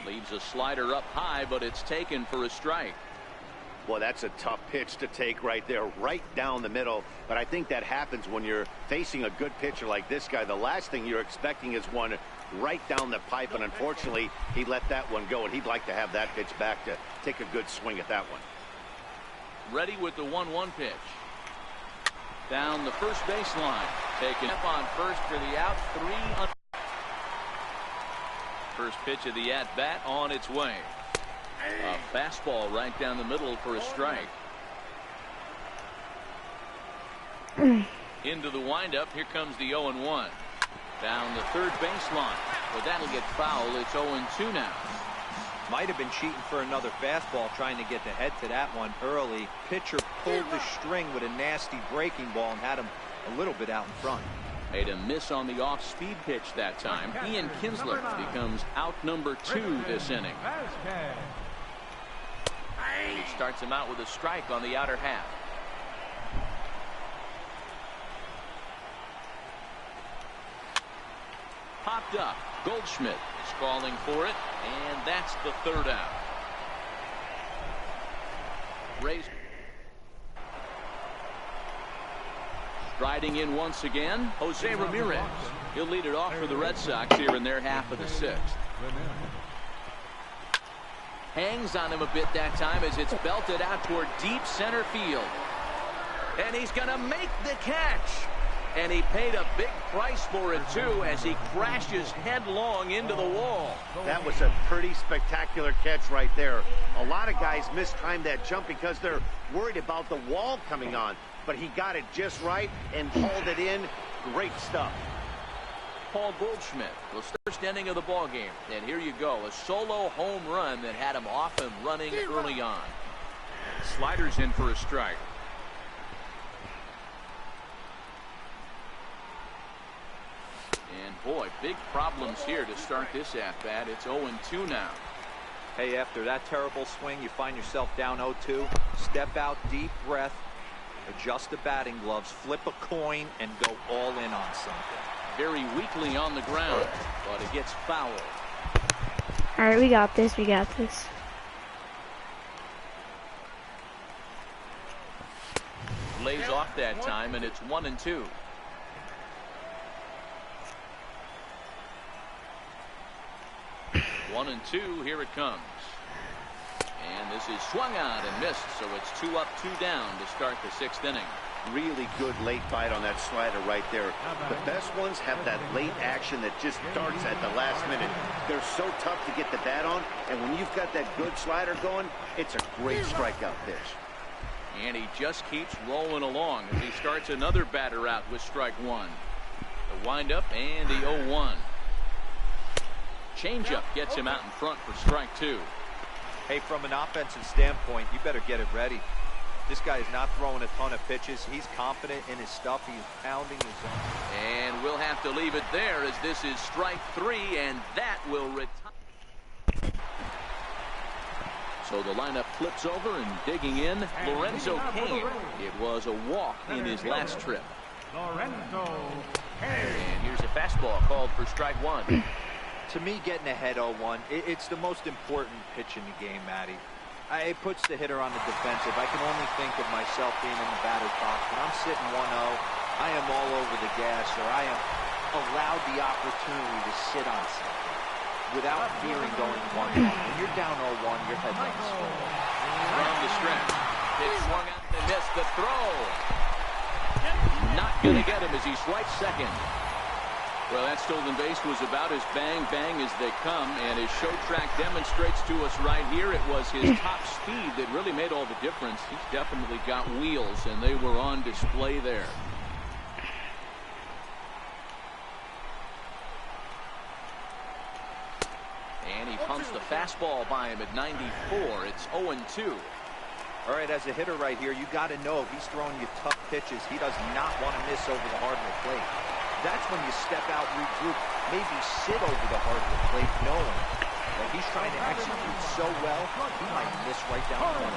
Leaves a slider up high, but it's taken for a strike. Well, that's a tough pitch to take right there, right down the middle. But I think that happens when you're facing a good pitcher like this guy. The last thing you're expecting is one right down the pipe, and unfortunately, he let that one go, and he'd like to have that pitch back to take a good swing at that one. Ready with the 1-1 pitch. Down the first baseline. Taken up on first for the out. 3 First pitch of the at-bat on its way. A fastball right down the middle for a strike. Into the windup. Here comes the 0-1. Down the third baseline. But that'll get foul. It's 0-2 now. Might have been cheating for another fastball, trying to get the head to that one early. Pitcher pulled the string with a nasty breaking ball and had him a little bit out in front. Made a miss on the off-speed pitch that time. Ian Kinsler becomes out number 2 this inning. He starts him out with a strike on the outer half. Popped up. Goldschmidt is calling for it, and that's the third out. Raised. Striding in once again, Jose Ramirez. He'll lead it off for the Red Sox here in their half of the 6th. Hangs on him a bit that time as it's belted out toward deep center field. And he's going to make the catch. And he paid a big price for it, too, as he crashes headlong into the wall. That was a pretty spectacular catch right there. A lot of guys mistimed that jump because they're worried about the wall coming on. But he got it just right and hauled it in. Great stuff. Paul Goldschmidt, the first inning of the ball game. And here you go, a solo home run that had him off and running early on. Sliders in for a strike. And boy, big problems here to start this at-bat. It's 0-2 now. Hey, after that terrible swing, you find yourself down 0-2. Step out, deep breath, adjust the batting gloves, flip a coin, and go all in on something. Very weakly on the ground, but it gets fouled. All right, we got this. We got this. Lays off that time, and it's 1-2. One and two, here it comes. And this is swung out and missed, so it's 2 up, 2 down to start the 6th inning. Really good late bite on that slider right there. The best ones have that late action that just darts at the last minute. They're so tough to get the bat on, and when you've got that good slider going, it's a great strikeout pitch. And he just keeps rolling along as he starts another batter out with strike 1. The windup and the 0-1. Changeup gets him out in front for strike 2. Hey, from an offensive standpoint, you better get it ready. This guy is not throwing a ton of pitches. He's confident in his stuff. He's pounding his zone. And we'll have to leave it there as this is strike 3, and that will retire. So the lineup flips over, and digging in, Lorenzo Cain. It was a walk in his last trip. And here's a fastball called for strike 1. To me, getting ahead 0-1, it's the most important pitch in the game, Matty. It puts the hitter on the defensive. I can only think of myself being in the batter's box. When I'm sitting 1-0, I am all over the gas, or I am allowed the opportunity to sit on something without fearing going 1-1. When you're down 0-1, your head doesn't swim. From the stretch, it swung out and missed the throw. Not going to get him as he swipes second. Well, that stolen base was about as bang-bang as they come, and his show track demonstrates to us right here it was his top speed that really made all the difference. He's definitely got wheels, and they were on display there. And he pumps the fastball by him at 94. It's 0-2. All right, as a hitter right here, you got to know if he's throwing you tough pitches, he does not want to miss over the heart of the plate. That's when you step out, regroup, maybe sit over the heart of the plate, knowing that he's trying to execute so well, he might miss right down the front.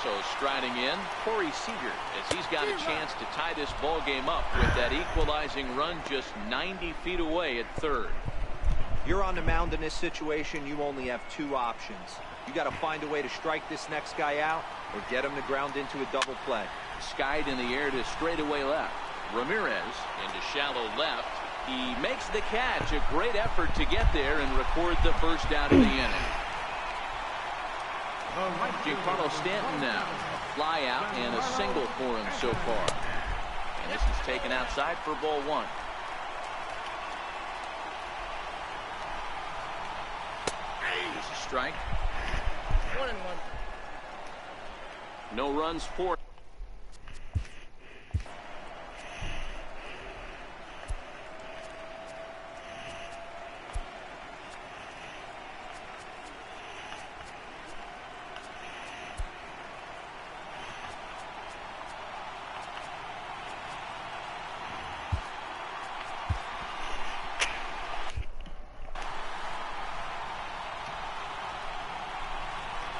So striding in, Corey Seager, as he's got a chance to tie this ball game up with that equalizing run just 90 feet away at third. You're on the mound in this situation, you only have two options. You got to find a way to strike this next guy out or get him to ground into a double play. Skied in the air to straightaway left. Ramirez into shallow left. He makes the catch. A great effort to get there and record the first out of the inning. Giancarlo Stanton now. A fly out and a single for him so far. And this is taken outside for ball one. This is strike. 1-1. No runs for.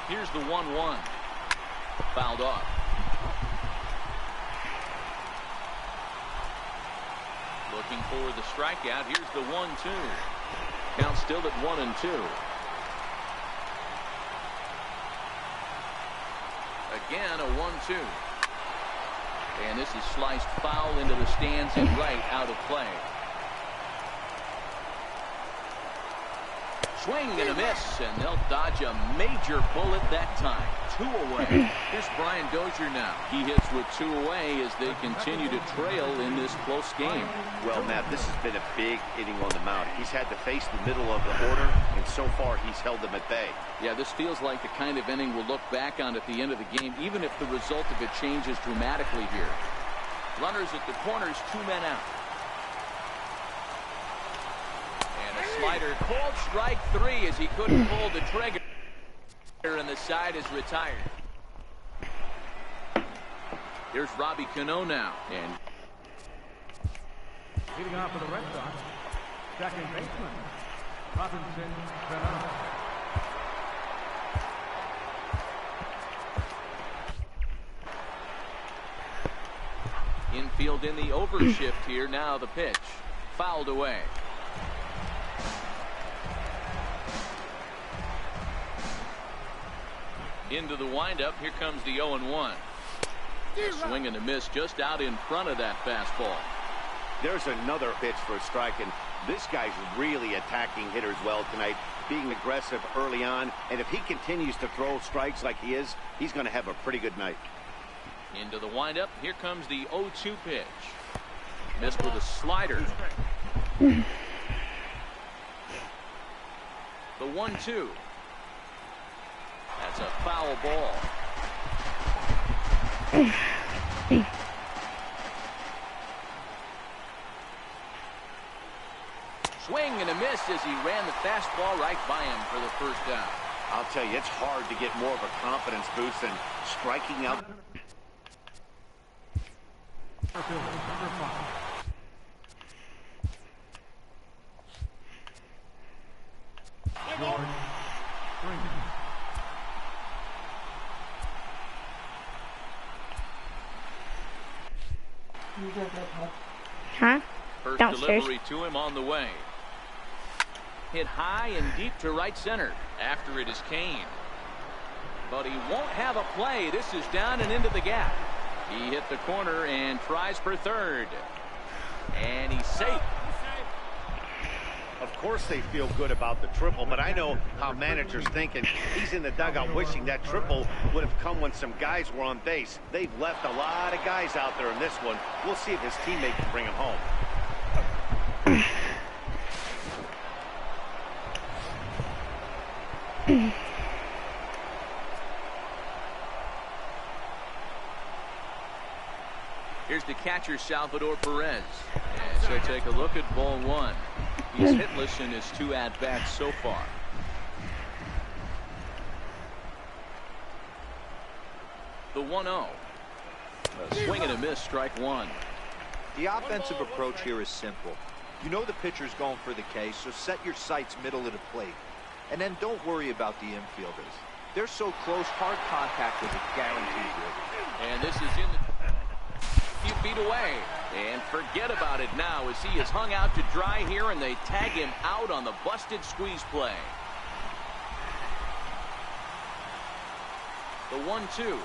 Here's the 1-1. Fouled off. Looking for the strikeout. Here's the 1-2. Count still at 1-2. Again, a 1-2. And this is sliced foul into the stands and right, out of play. Swing and a miss, and they'll dodge a major bullet that time. 2 away. Here's Brian Dozier now. He hits with 2 away as they continue to trail in this close game. Well, Matt, this has been a big inning on the mound. He's had to face the middle of the order, and so far he's held them at bay. Yeah, this feels like the kind of inning we'll look back on at the end of the game, even if the result of it changes dramatically here. Runners at the corners, 2 men out. Slider called strike 3 as he couldn't pull the trigger, and the side is retired. Here's Robbie Cano now, and leading off for the Red Sox, second baseman Robinson Cano. Infield in the overshift here. Now the pitch fouled away. Into the windup. Here comes the 0-1. A swing and a miss just out in front of that fastball. There's another pitch for a strike, and this guy's really attacking hitters well tonight, being aggressive early on, and if he continues to throw strikes like he is, he's going to have a pretty good night. Into the windup. Here comes the 0-2 pitch. Missed with a slider. The 1-2. That's a foul ball. Swing and a miss as he ran the fastball right by him for the first down. I'll tell you, it's hard to get more of a confidence boost than striking out. Number 5. George Freeman. Huh? First Downstairs. delivery to him on the way. Hit high and deep to right center. After it is Kane. But he won't have a play. This is down and into the gap. He hit the corner and tries for third. And he's safe. Of course they feel good about the triple, but I know how managers think, and he's in the dugout wishing that triple would have come when some guys were on base. They've left a lot of guys out there in this one. We'll see if his teammate can bring him home. Here's the catcher, Salvador Perez. And so take a look at ball 1. He's hitless in his 2 at-bats so far. The 1-0. A swing and a miss, strike 1. The offensive approach here is simple. You know the pitcher's going for the K, so set your sights middle of the plate. And then don't worry about the infielders. They're so close, hard contact is a guaranteed hit. And this is in the... few feet away. And forget about it now as he is hung out to dry here, and they tag him out on the busted squeeze play. The 1-2.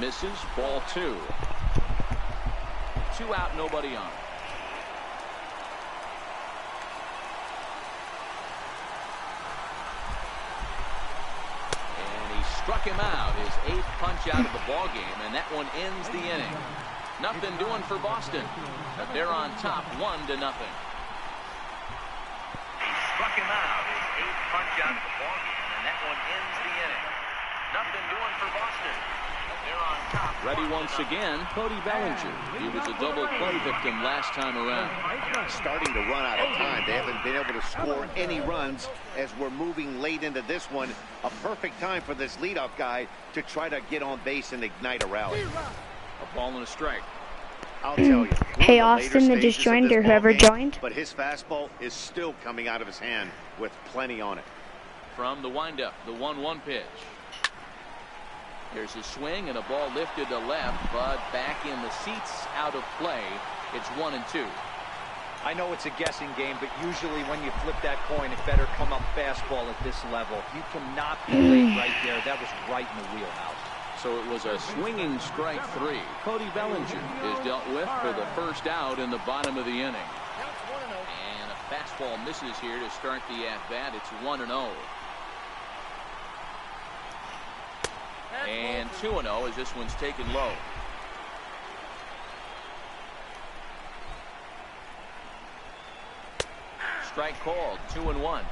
Misses, ball 2. 2 out, nobody on. And he struck him out, his 8th punch out of the ball game, and that one ends the inning. Nothing doing for Boston, but they're on top 1-0. He struck him out, his 8th punch out of the ball game, and that one ends the inning. Nothing doing for Boston. They're on top. Ready once again, Cody Bellinger. He was a double play victim last time around. Starting to run out of time. They haven't been able to score any runs as we're moving late into this one. A perfect time for this leadoff guy to try to get on base and ignite a rally. A ball and a strike. I'll tell you. Hey, Austin that just joined, or whoever joined. But his fastball is still coming out of his hand with plenty on it. From the windup, the 1-1 pitch. There's a swing and a ball lifted to left, but back in the seats, out of play. It's 1-2. I know it's a guessing game, but usually when you flip that coin, it better come up fastball at this level. You cannot be late right there. That was right in the wheelhouse. So it was a swinging strike 3. Cody Bellinger is dealt with for the first out in the bottom of the inning. And a fastball misses here to start the at-bat. It's 1-0. And 2-0 as this one's taken low. Strike called, 2-1.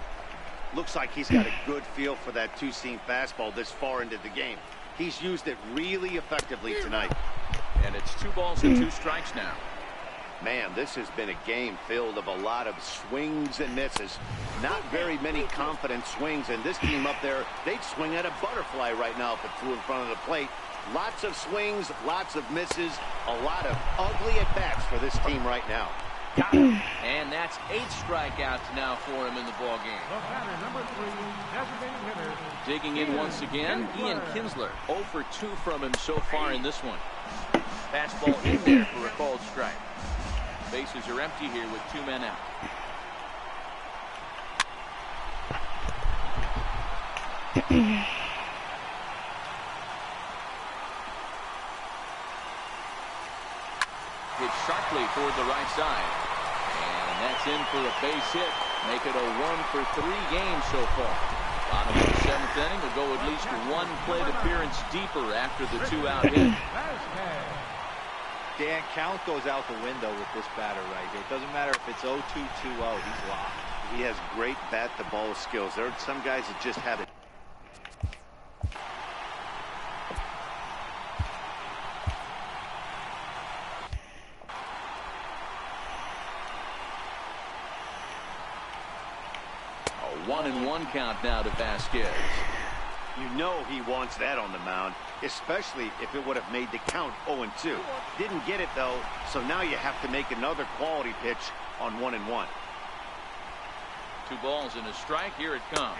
Looks like he's got a good feel for that two-seam fastball this far into the game. He's used it really effectively tonight. And it's 2 balls and 2 strikes now. Man, this has been a game filled of a lot of swings and misses. Not very many confident swings, and this team up there, they'd swing at a butterfly right now if it flew in front of the plate. Lots of swings, lots of misses, a lot of ugly at-bats for this team right now. Got him. And that's 8 strikeouts now for him in the ball game. Number 3, designated hitter. Digging in once again, Ian Kinsler. 0 for 2 from him so far in this one. Fastball in there for a called strike. Bases are empty here with 2 men out. Hit sharply toward the right side. And that's in for a base hit. Make it a 1 for 3 game so far. Bottom of the 7th inning will go at least 1 plate appearance deeper after the 2-out hit. Dan, count goes out the window with this batter right here. It doesn't matter if it's 0-2, 2-0. He's locked. He has great bat-to-ball skills. There are some guys that just have it. A 1-1 count now to Vasquez. You know he wants that on the mound, especially if it would have made the count 0-2. Didn't get it, though, so now you have to make another quality pitch on 1-1. 2 balls and a strike. Here it comes.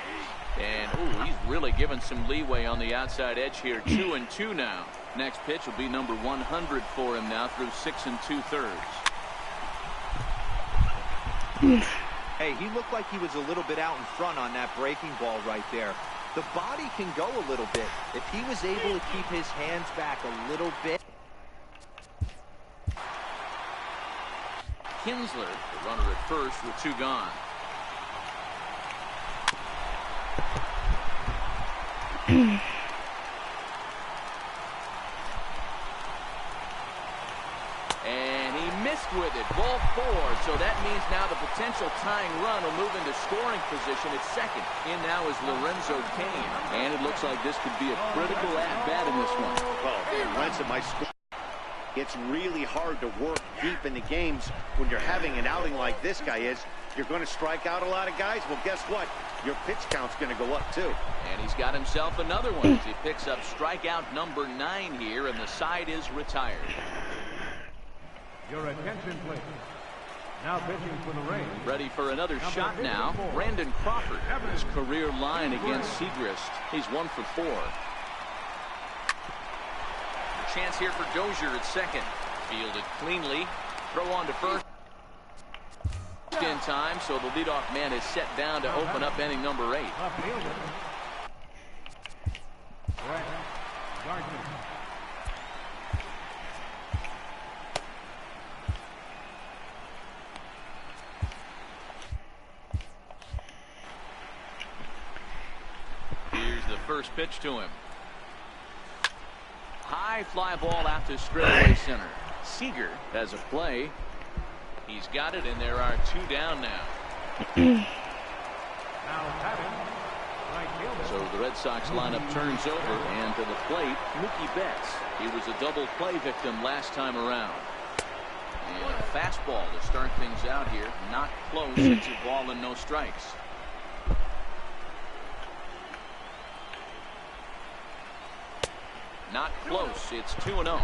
And, ooh, he's really given some leeway on the outside edge here. 2-2 now. Next pitch will be number 100 for him now through 6 2/3. Hey, he looked like he was a little bit out in front on that breaking ball right there. The body can go a little bit. If he was able to keep his hands back a little bit. Kinsler, the runner at first with 2 gone. And he missed with it. Ball 4. So that means now the potential tying run will move into scoring position at second. In now is Lorenzo Cain. And it looks like this could be a critical at-bat in this one. Well, Lorenzo might score. It's really hard to work deep in the games when you're having an outing like this guy is. You're going to strike out a lot of guys. Well, guess what? Your pitch count's going to go up, too. And he's got himself another one as he picks up strikeout number 9 here, and the side is retired. Your attention, please. Now pitching for the Rays. Ready for another shot now. Brandon Crawford. His career line against Segrist. He's 1 for 4. chance here for Dozier at second. Fielded cleanly. Throw on to first. In time, so the leadoff man is set down to open up inning number 8. Here's the first pitch to him. High fly ball out to straightaway center. Seager has a play. He's got it, and there are 2 down now. So the Red Sox lineup turns over, and to the plate, Mookie Betts. He was a double play victim last time around. And a fastball to start things out here. Not close. It's a ball and no strikes. Not close. It's 2-0.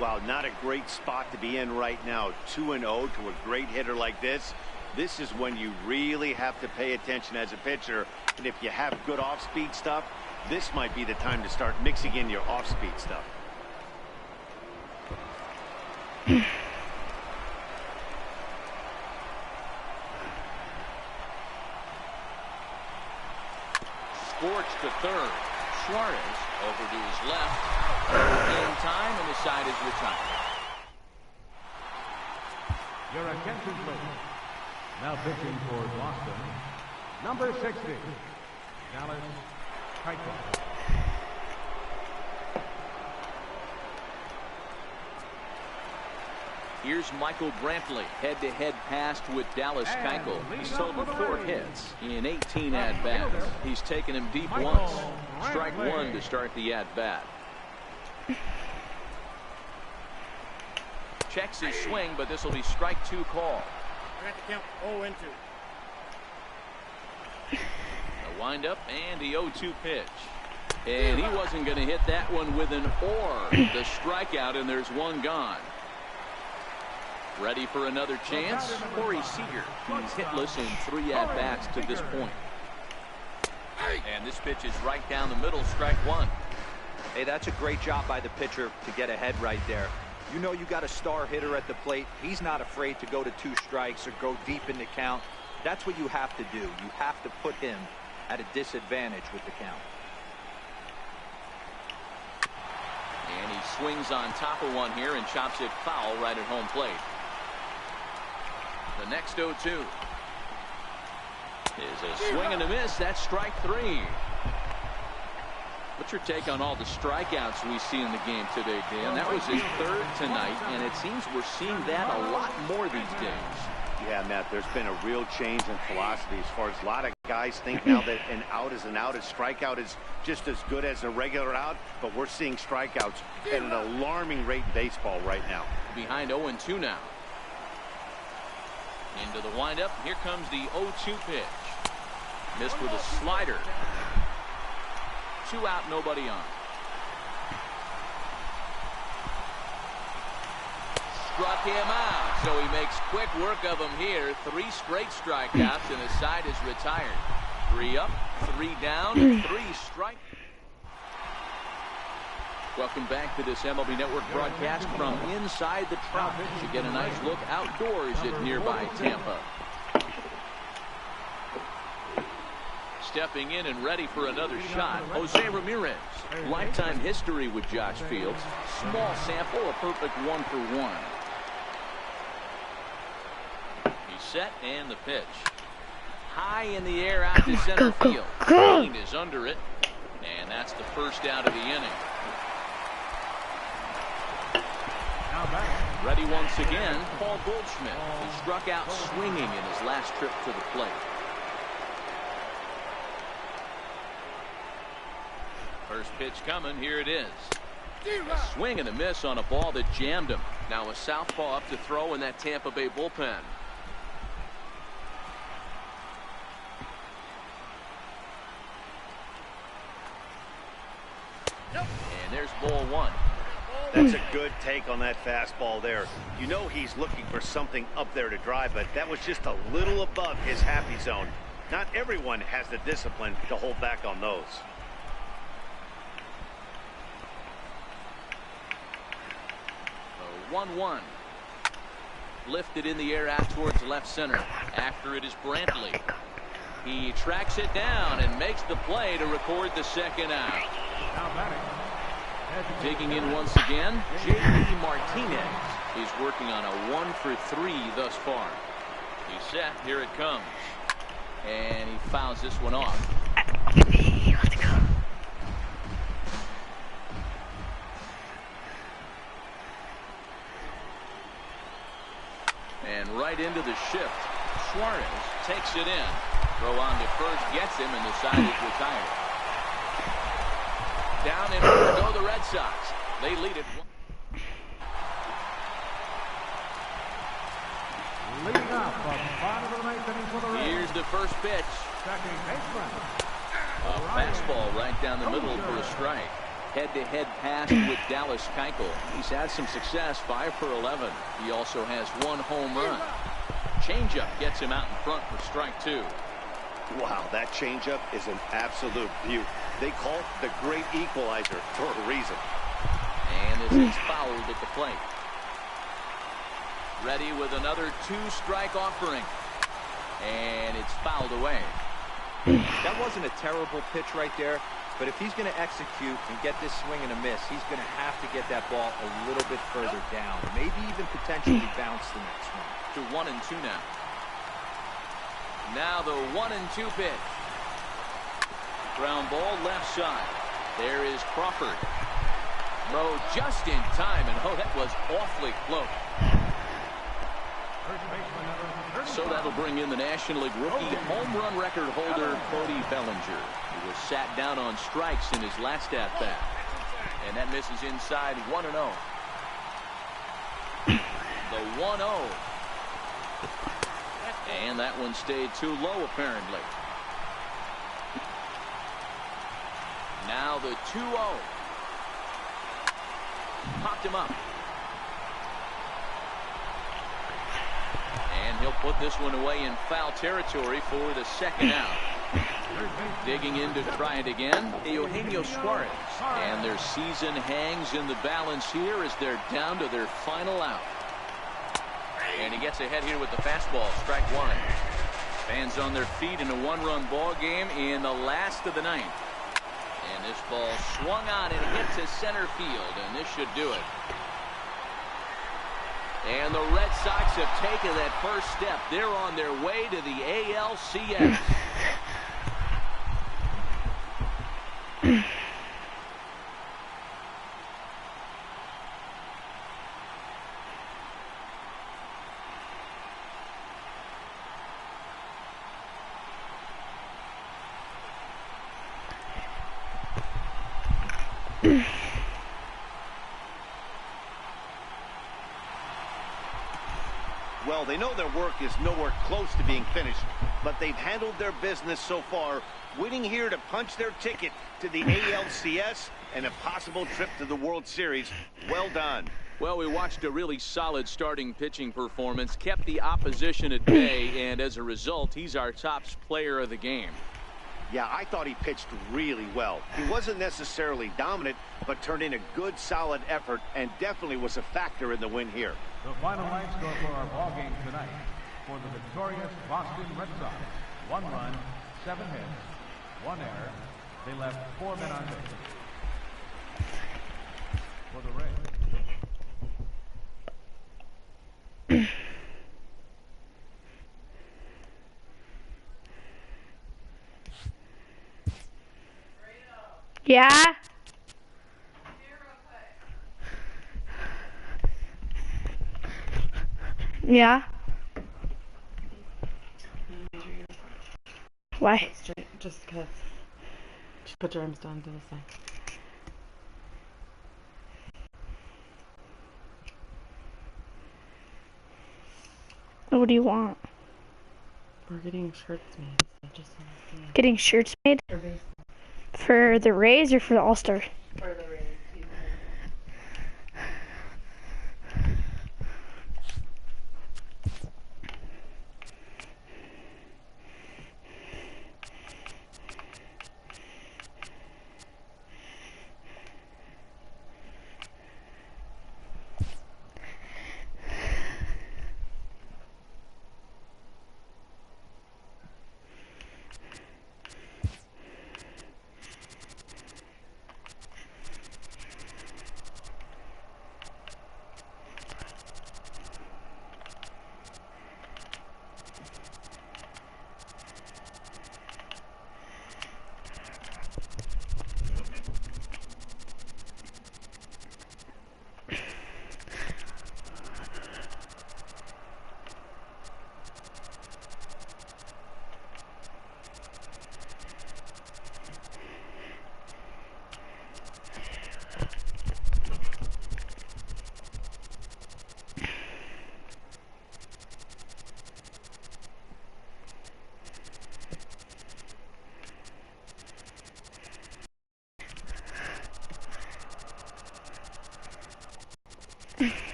Wow, not a great spot to be in right now. 2-0 to a great hitter like this. This is when you really have to pay attention as a pitcher. And if you have good off-speed stuff, this might be the time to start mixing in your off-speed stuff. Scorched to third. Suarez over to his left. In time, and the side is retired. Your attention, please. Now pitching for Boston, number 60, Dallas Keuchel. Here's Michael Brantley, head-to-head passed with Dallas Keuchel. He's totaled 4 hits in 18 at-bats. He's taken him deep once. Strike 1 to start the at-bat. Checks his swing, but this will be strike 2 call. We're going to count 0-2. The windup and the 0-2 pitch. And he wasn't going to hit that one with an or. The strikeout, and there's 1 gone. Ready for another chance? Corey Seager. He's hitless in 3 at-bats to this point. And this pitch is right down the middle, strike 1. Hey, that's a great job by the pitcher to get ahead right there. You know you got a star hitter at the plate. He's not afraid to go to 2 strikes or go deep in the count. That's what you have to do. You have to put him at a disadvantage with the count. And he swings on top of one here and chops it foul right at home plate. The next 0-2 is a swing and a miss. That's strike 3. What's your take on all the strikeouts we see in the game today, Dan? That was his 3rd tonight, and it seems we're seeing that a lot more these days. Yeah, Matt, there's been a real change in philosophy as far as a lot of guys think now that an out is an out. A strikeout is just as good as a regular out, but we're seeing strikeouts at an alarming rate in baseball right now. Behind 0-2 now. Into the windup. Here comes the 0-2 pitch. Missed with a slider. 2 out, nobody on. Struck him out, so he makes quick work of him here. 3 straight strikeouts, and the side is retired. 3 up, 3 down, 3 strike. Welcome back to this MLB Network broadcast from inside the Trop. You get a nice look outdoors at nearby Tampa. Stepping in and ready for another shot, Jose Ramirez. Lifetime history with Josh Fields. Small sample, a perfect 1-for-1. He's set, and the pitch. High in the air out to center field. Green is under it, and that's the first out of the inning. Ready once again, Paul Goldschmidt, who struck out swinging in his last trip to the plate. First pitch coming, here it is. A swing and a miss on a ball that jammed him. Now a southpaw up to throw in that Tampa Bay bullpen. And there's ball 1. That's a good take on that fastball there. You know he's looking for something up there to drive, but that was just a little above his happy zone. Not everyone has the discipline to hold back on those. 1-1. Lifted in the air out towards left center. After it is Brantley. He tracks it down and makes the play to record the second out. Now batting. Digging in once again, J.D. Martinez. He's working on a 1 for 3 thus far. He's set. Here it comes. And he fouls this one off. Let's go. And right into the shift. Suarez takes it in. Throw on to first, gets him, and the side is retired. Down in order go the Red Sox. They lead it. Leading off the bottom of the ninth inning for the Rays. Here's the first pitch. Second baseman. A fastball right down the middle for a strike. Head-to-head pass with Dallas Keuchel. He's had some success, 5 for 11. He also has 1 home run. Changeup gets him out in front for strike 2. Wow, that changeup is an absolute beaut. They call it the great equalizer for a reason. And this is fouled at the plate. Ready with another 2-strike offering. And it's fouled away. That wasn't a terrible pitch right there, but if he's going to execute and get this swing and a miss, he's going to have to get that ball a little bit further down, maybe even potentially bounce the next one. To 1-2 now. Now the 1-2 pitch. Ground ball left side. There is Crawford. Throw just in time, and oh, that was awfully close. First baseman number 35. So that'll bring in the National League rookie home run record holder Cody Bellinger, who was sat down on strikes in his last at bat. And that misses inside 1-0. The 1-0. And that one stayed too low, apparently. Now the 2-0. Popped him up. And he'll put this one away in foul territory for the second out. Digging in to try it again, Eugenio Suarez. And their season hangs in the balance here as they're down to their final out. And he gets ahead here with the fastball, strike 1. Fans on their feet in a 1-run ball game in the last of the ninth. And this ball swung on and hit to center field, and this should do it. And the Red Sox have taken that first step. They're on their way to the ALCS. Well, they know their work is nowhere close to being finished, but they've handled their business so far, winning here to punch their ticket to the ALCS and a possible trip to the World Series. Well done. Well, we watched a really solid starting pitching performance, kept the opposition at bay, and as a result, he's our top player of the game. Yeah, I thought he pitched really well. He wasn't necessarily dominant, but turned in a good, solid effort and definitely was a factor in the win here. The final line score for our ball game tonight. For the victorious Boston Red Sox, 1 run, 7 hits, 1 error. They left 4 men on base. For the Rays. Yeah? Yeah? Why? Just because. Just put your arms down to the side. What do you want? We're getting shirts made. So just Getting shirts made? for baseball. For the Rays or for the All-Star? For the Rays.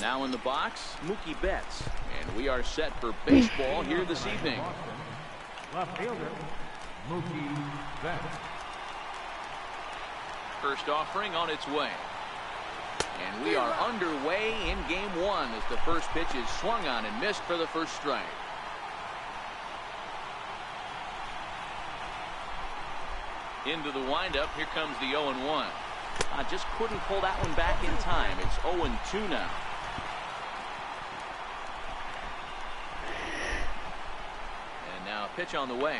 Now in the box, Mookie Betts. And we are set for baseball here this evening. Left fielder, Mookie Betts. First offering on its way. And we are underway in game one as the first pitch is swung on and missed for the first strike. Into the windup. Here comes the 0-1. I just couldn't pull that one back in time. It's 0-2 now. And now a pitch on the way.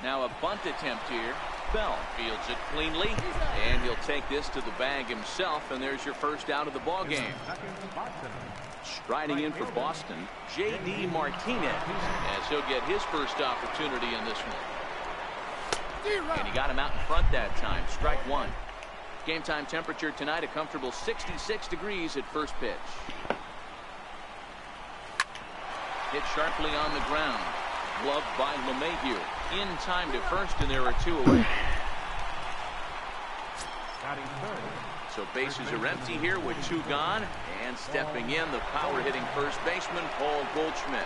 Now a bunt attempt here. spell. Fields it cleanly, and he'll take this to the bag himself, and there's your first out of the ball game. Striding in for Boston, J.D. Martinez, as he'll get his first opportunity in this one. And he got him out in front that time. Strike one. Game time temperature tonight, a comfortable 66 degrees at first pitch. Hit sharply on the ground. Gloved by LeMahieu. In time to first, and there are two away. So bases are empty here with two gone. And stepping in, the power-hitting first baseman, Paul Goldschmidt.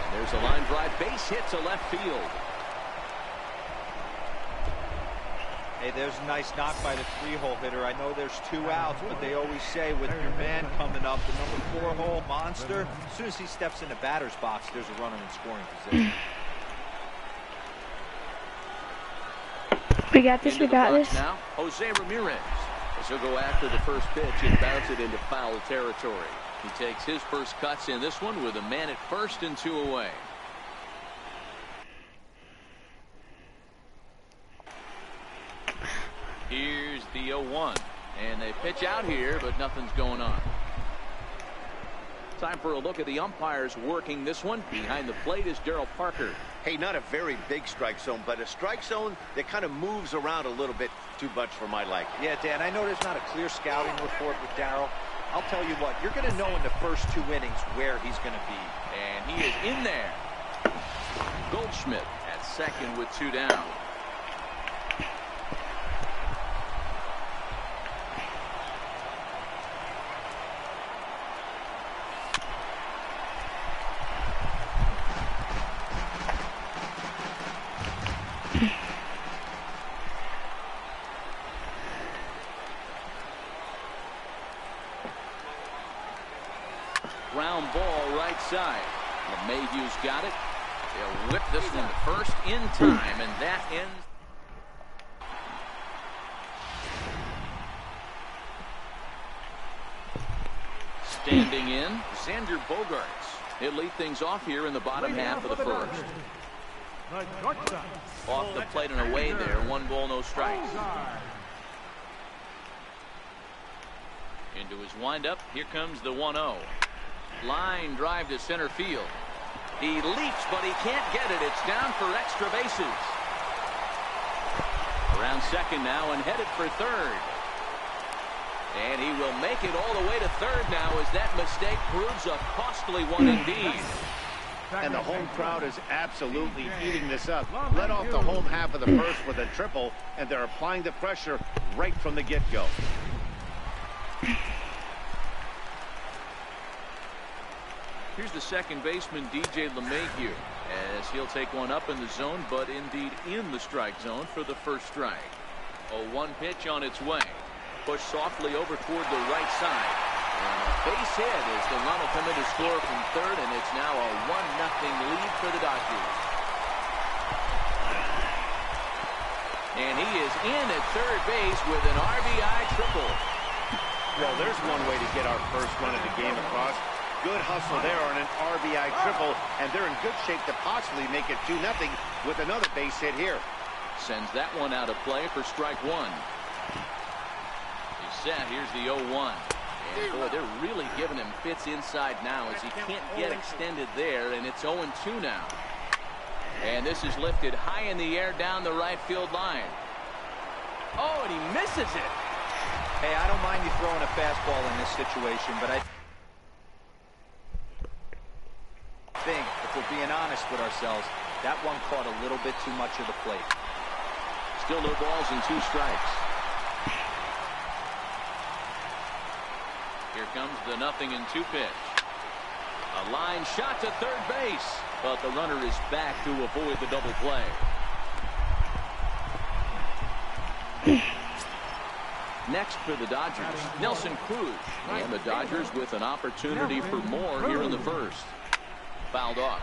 And there's a line drive base hit to left field. Hey, there's a nice knock by the 3-hole hitter. I know there's 2 outs, but they always say with your man coming up, the number 4-hole monster, as soon as he steps in the batter's box, there's a runner in scoring position. We got this, we got this. Now, Jose Ramirez. As he'll go after the first pitch and bounce it into foul territory. He takes his first cuts in this one with a man at first and 2 away. Here's the 0-1. And they pitch out here, but nothing's going on. Time for a look at the umpires working this one. Behind the plate is Darryl Parker. Hey, not a very big strike zone, but a strike zone that kind of moves around a little bit too much for my liking. Yeah, Dan, I know there's not a clear scouting report with Darryl. I'll tell you what, you're going to know in the first 2 innings where he's going to be. And he is in there. Goldschmidt at second with 2 down. Ground ball right side. LeMahieu's got it. They'll whip this one to first in time, and that ends. Standing in, Xander Bogaerts. He'll lead things off here in the bottom half of the first. Off the plate and away there. 1 ball, no strikes. Into his windup. Here comes the 1-0. Line drive to center field. He leaps, but he can't get it. It's down for extra bases. Around second now and headed for third. And he will make it all the way to third now as that mistake proves a costly one indeed. And the home crowd is absolutely eating this up. Let off the home half of the first with a triple, and they're applying the pressure right from the get-go. Here's the second baseman, DJ LeMahieu, as he'll take one up in the zone, but indeed in the strike zone for the first strike. 0-1 pitch on its way. Pushed softly over toward the right side. And a base hit as the run will come in to score from third, and it's now a 1-0 lead for the Dodgers. And he is in at third base with an RBI triple. Well, there's one way to get our first run of the game across. Good hustle there on an RBI triple, and they're in good shape to possibly make it 2-0 with another base hit here. Sends that one out of play for strike one. He's set. Here's the 0-1. And boy, they're really giving him fits inside now as he can't get extended there, and it's 0-2 now. And this is lifted high in the air down the right field line. Oh, and he misses it. Hey, I don't mind you throwing a fastball in this situation, but I think, if we're being honest with ourselves, that one caught a little bit too much of the plate. Still no balls and 2 strikes. Here comes the 0-2 pitch. A line shot to third base, but the runner is back to avoid the double play. Next for the Dodgers, Nelson Cruz. And the Dodgers with an opportunity for more here in the first. Fouled off.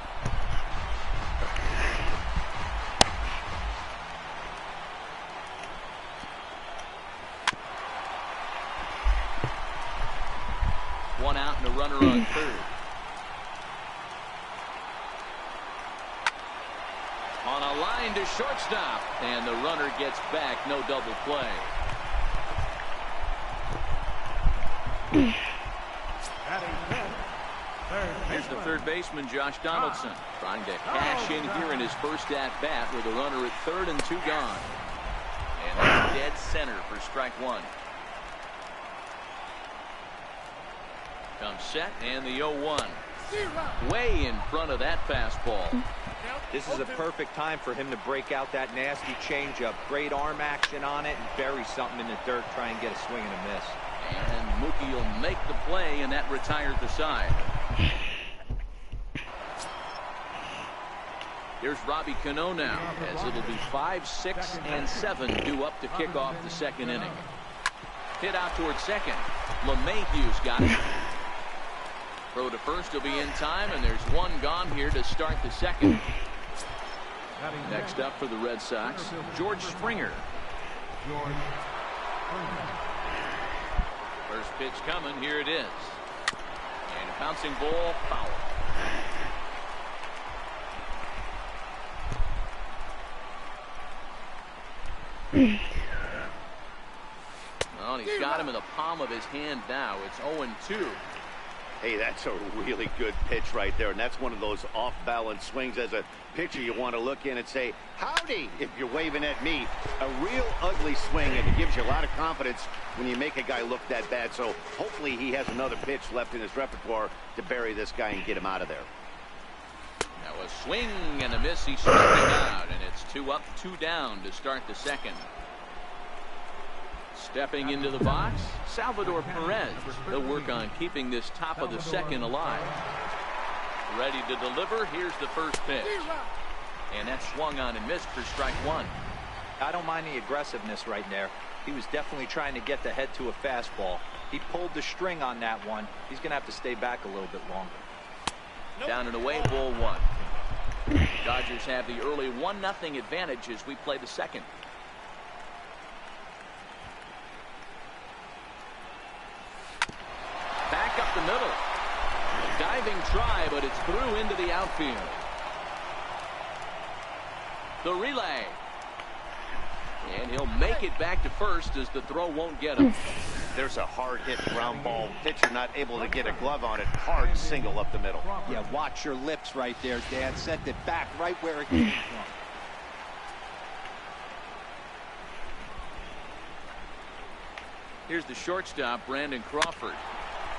One out and a runner on third. line to shortstop, and the runner gets back. No double play. Here's the third baseman, Josh Donaldson, trying to cash in here in his first at-bat with a runner at third and 2 gone. And that's dead center for strike 1. Comes set, and the 0-1. Way in front of that fastball. This is a perfect time for him to break out that nasty changeup. Great arm action on it and bury something in the dirt, try and get a swing and a miss. And Mookie will make the play, and that retired the side. Here's Robbie Cano now, as it'll be 5, 6, and 7 due up to kick off the second inning. Hit out towards second. LeMahieu's got it. Throw to first will be in time, and there's one gone here to start the second. Next up for the Red Sox, George Springer. First pitch coming, here it is. And a bouncing ball, foul. Well, he's got him in the palm of his hand now. It's 0-2. Hey, that's a really good pitch right there, and that's one of those off-balance swings. As a pitcher, you want to look in and say, howdy, if you're waving at me. A real ugly swing, and it gives you a lot of confidence when you make a guy look that bad. So hopefully he has another pitch left in his repertoire to bury this guy and get him out of there. Now a swing and a miss. He struck him out, and it's 2 up, 2 down to start the second. Stepping into the box, Salvador Perez. He'll work on keeping this top of the second alive. Ready to deliver. Here's the first pitch. And that's swung on and missed for strike 1. I don't mind the aggressiveness right there. He was definitely trying to get the head to a fastball. He pulled the string on that one. He's going to have to stay back a little bit longer. Down and away, ball 1. Dodgers have the early 1-0 advantage as we play the second. Back up the middle. Diving try, but it's through into the outfield. The relay. And he'll make it back to first as the throw won't get him. There's a hard hit ground ball. Pitcher not able to get a glove on it. Hard single up the middle. Yeah, watch your lips right there, Dan. Sent it back right where it came from. Here's the shortstop, Brandon Crawford.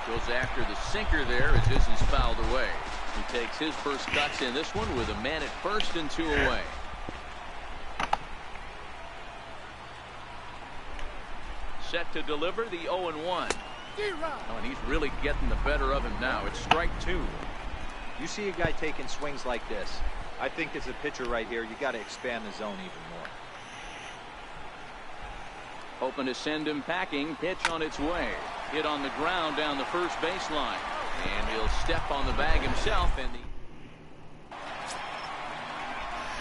Goes after the sinker there as this is fouled away. He takes his first cuts in this one with a man at first and 2 away. Set to deliver the 0-1. Oh, and he's really getting the better of him now. It's strike 2. You see a guy taking swings like this. I think as a pitcher right here, you got to expand the zone even more. Hoping to send him packing. Pitch on its way. Hit on the ground down the first baseline. And he'll step on the bag himself. And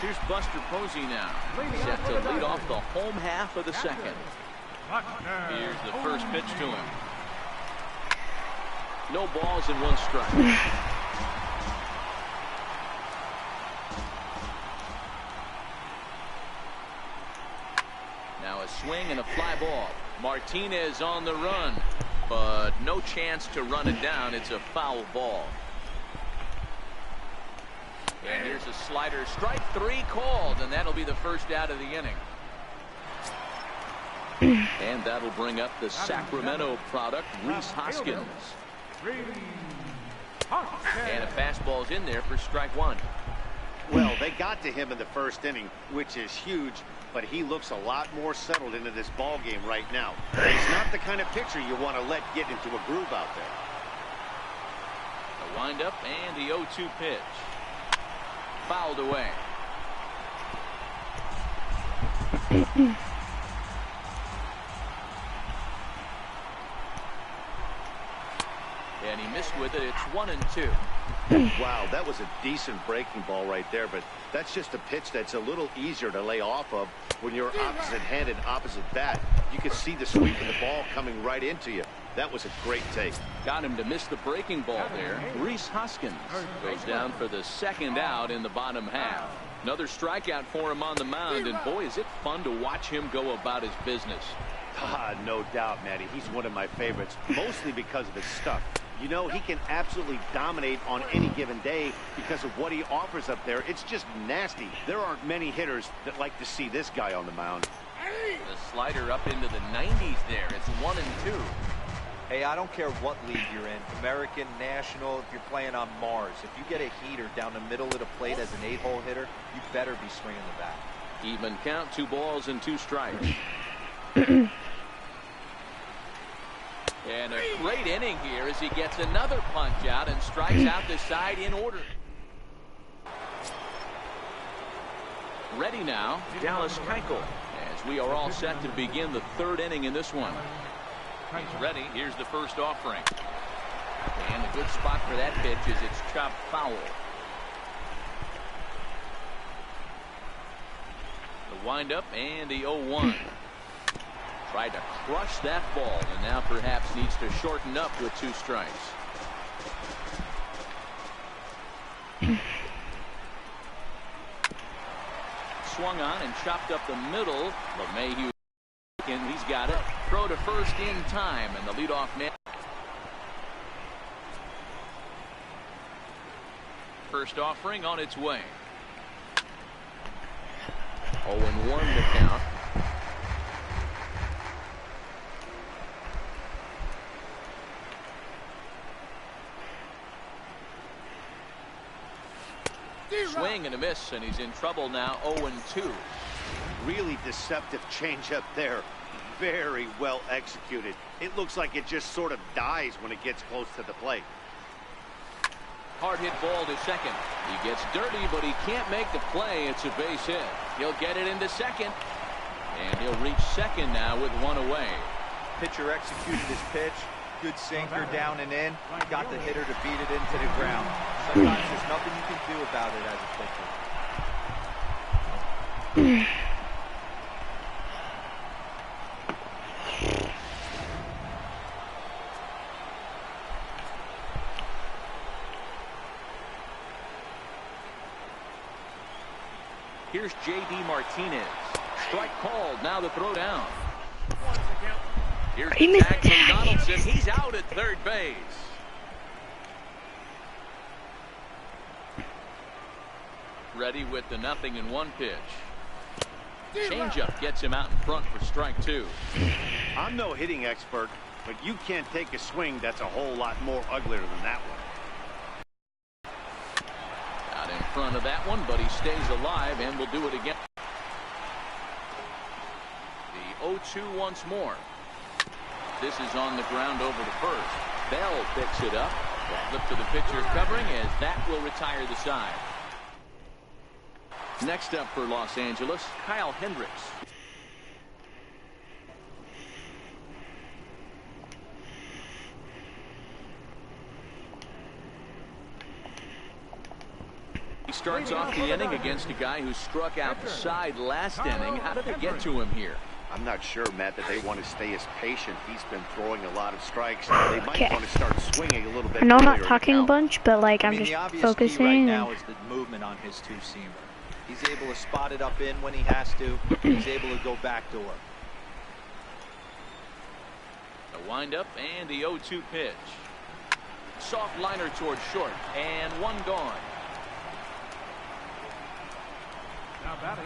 here's Buster Posey now. Set to lead off the home half of the second. Here's the first pitch to him. No balls and 1 strike. Now a swing and a fly ball. Martinez on the run, but no chance to run it down. It's a foul ball. And here's a slider. Strike 3 called, and that'll be the first out of the inning. And that'll bring up the Sacramento product, Rhys Hoskins. And a fastball's in there for strike 1. Well, they got to him in the first inning, which is huge, but he looks a lot more settled into this ball game right now. He's not the kind of pitcher you want to let get into a groove out there. The windup and the 0-2 pitch. Fouled away. And he missed with it. It's 1-2. Wow, that was a decent breaking ball right there, but that's just a pitch that's a little easier to lay off of when you're opposite handed, opposite bat. You can see the sweep of the ball coming right into you. That was a great take. Got him to miss the breaking ball there. Reese Hoskins goes down for the second out in the bottom half. Another strikeout for him on the mound, and boy, is it fun to watch him go about his business. No doubt, Matty. He's one of my favorites, mostly because of his stuff. You know, he can absolutely dominate on any given day because of what he offers up there. It's just nasty. There aren't many hitters that like to see this guy on the mound. The slider up into the 90s there. It's 1-2. Hey, I don't care what league you're in, American, National, if you're playing on Mars. If you get a heater down the middle of the plate as an 8-hole hitter, you better be swinging the bat. Even count, 2 balls and 2 strikes. And a great inning here as he gets another punch out and strikes out the side in order. Ready now, Dallas Keuchel, as we are all set to begin the 3rd inning in this one. He's ready. Here's the first offering. And the good spot for that pitch is it's chopped foul. The windup and the 0-1. Tried to crush that ball and now perhaps needs to shorten up with 2 strikes. Swung on and chopped up the middle. LeMahieu, he's got it. Throw to first in time, and the leadoff man. First offering on its way. 0-1 to count. Swing and a miss, and he's in trouble now. 0-2. Really deceptive changeup there. Very well executed. It looks like it just sort of dies when it gets close to the plate. Hard hit ball to second. He gets dirty, but he can't make the play. It's a base hit. He'll get it into second, and he'll reach second now with 1 away. Pitcher executed his pitch. Good sinker down and in. Got the hitter to beat it into the ground. Sometimes there's nothing you can do about it as a pitcher. Here's J.D. Martinez. Strike called. Now the throw down. Here's the tag from Donaldson. He's out at third base. Ready with the 0-1 pitch. Changeup gets him out in front for strike 2. I'm no hitting expert, but you can't take a swing that's a whole lot more uglier than that one. Out in front of that one, but he stays alive and will do it again. The 0-2 once more. This is on the ground over to first. Bell picks it up. Flip to the pitcher covering as that will retire the side. Next up for Los Angeles, Kyle Hendricks. He starts off the inning against a guy who struck out the side last inning. How did they get to him here? I'm not sure, Matt, that they want to stay as patient. He's been throwing a lot of strikes. They might want to start swinging a little bit. I know I'm not talking a bunch, but like I'm just focusing. Right now is the movement on his 2-seamer. He's able to spot it up in when he has to. He's able to go backdoor. The windup and the 0-2 pitch. Soft liner towards short, and 1 gone. Now batting,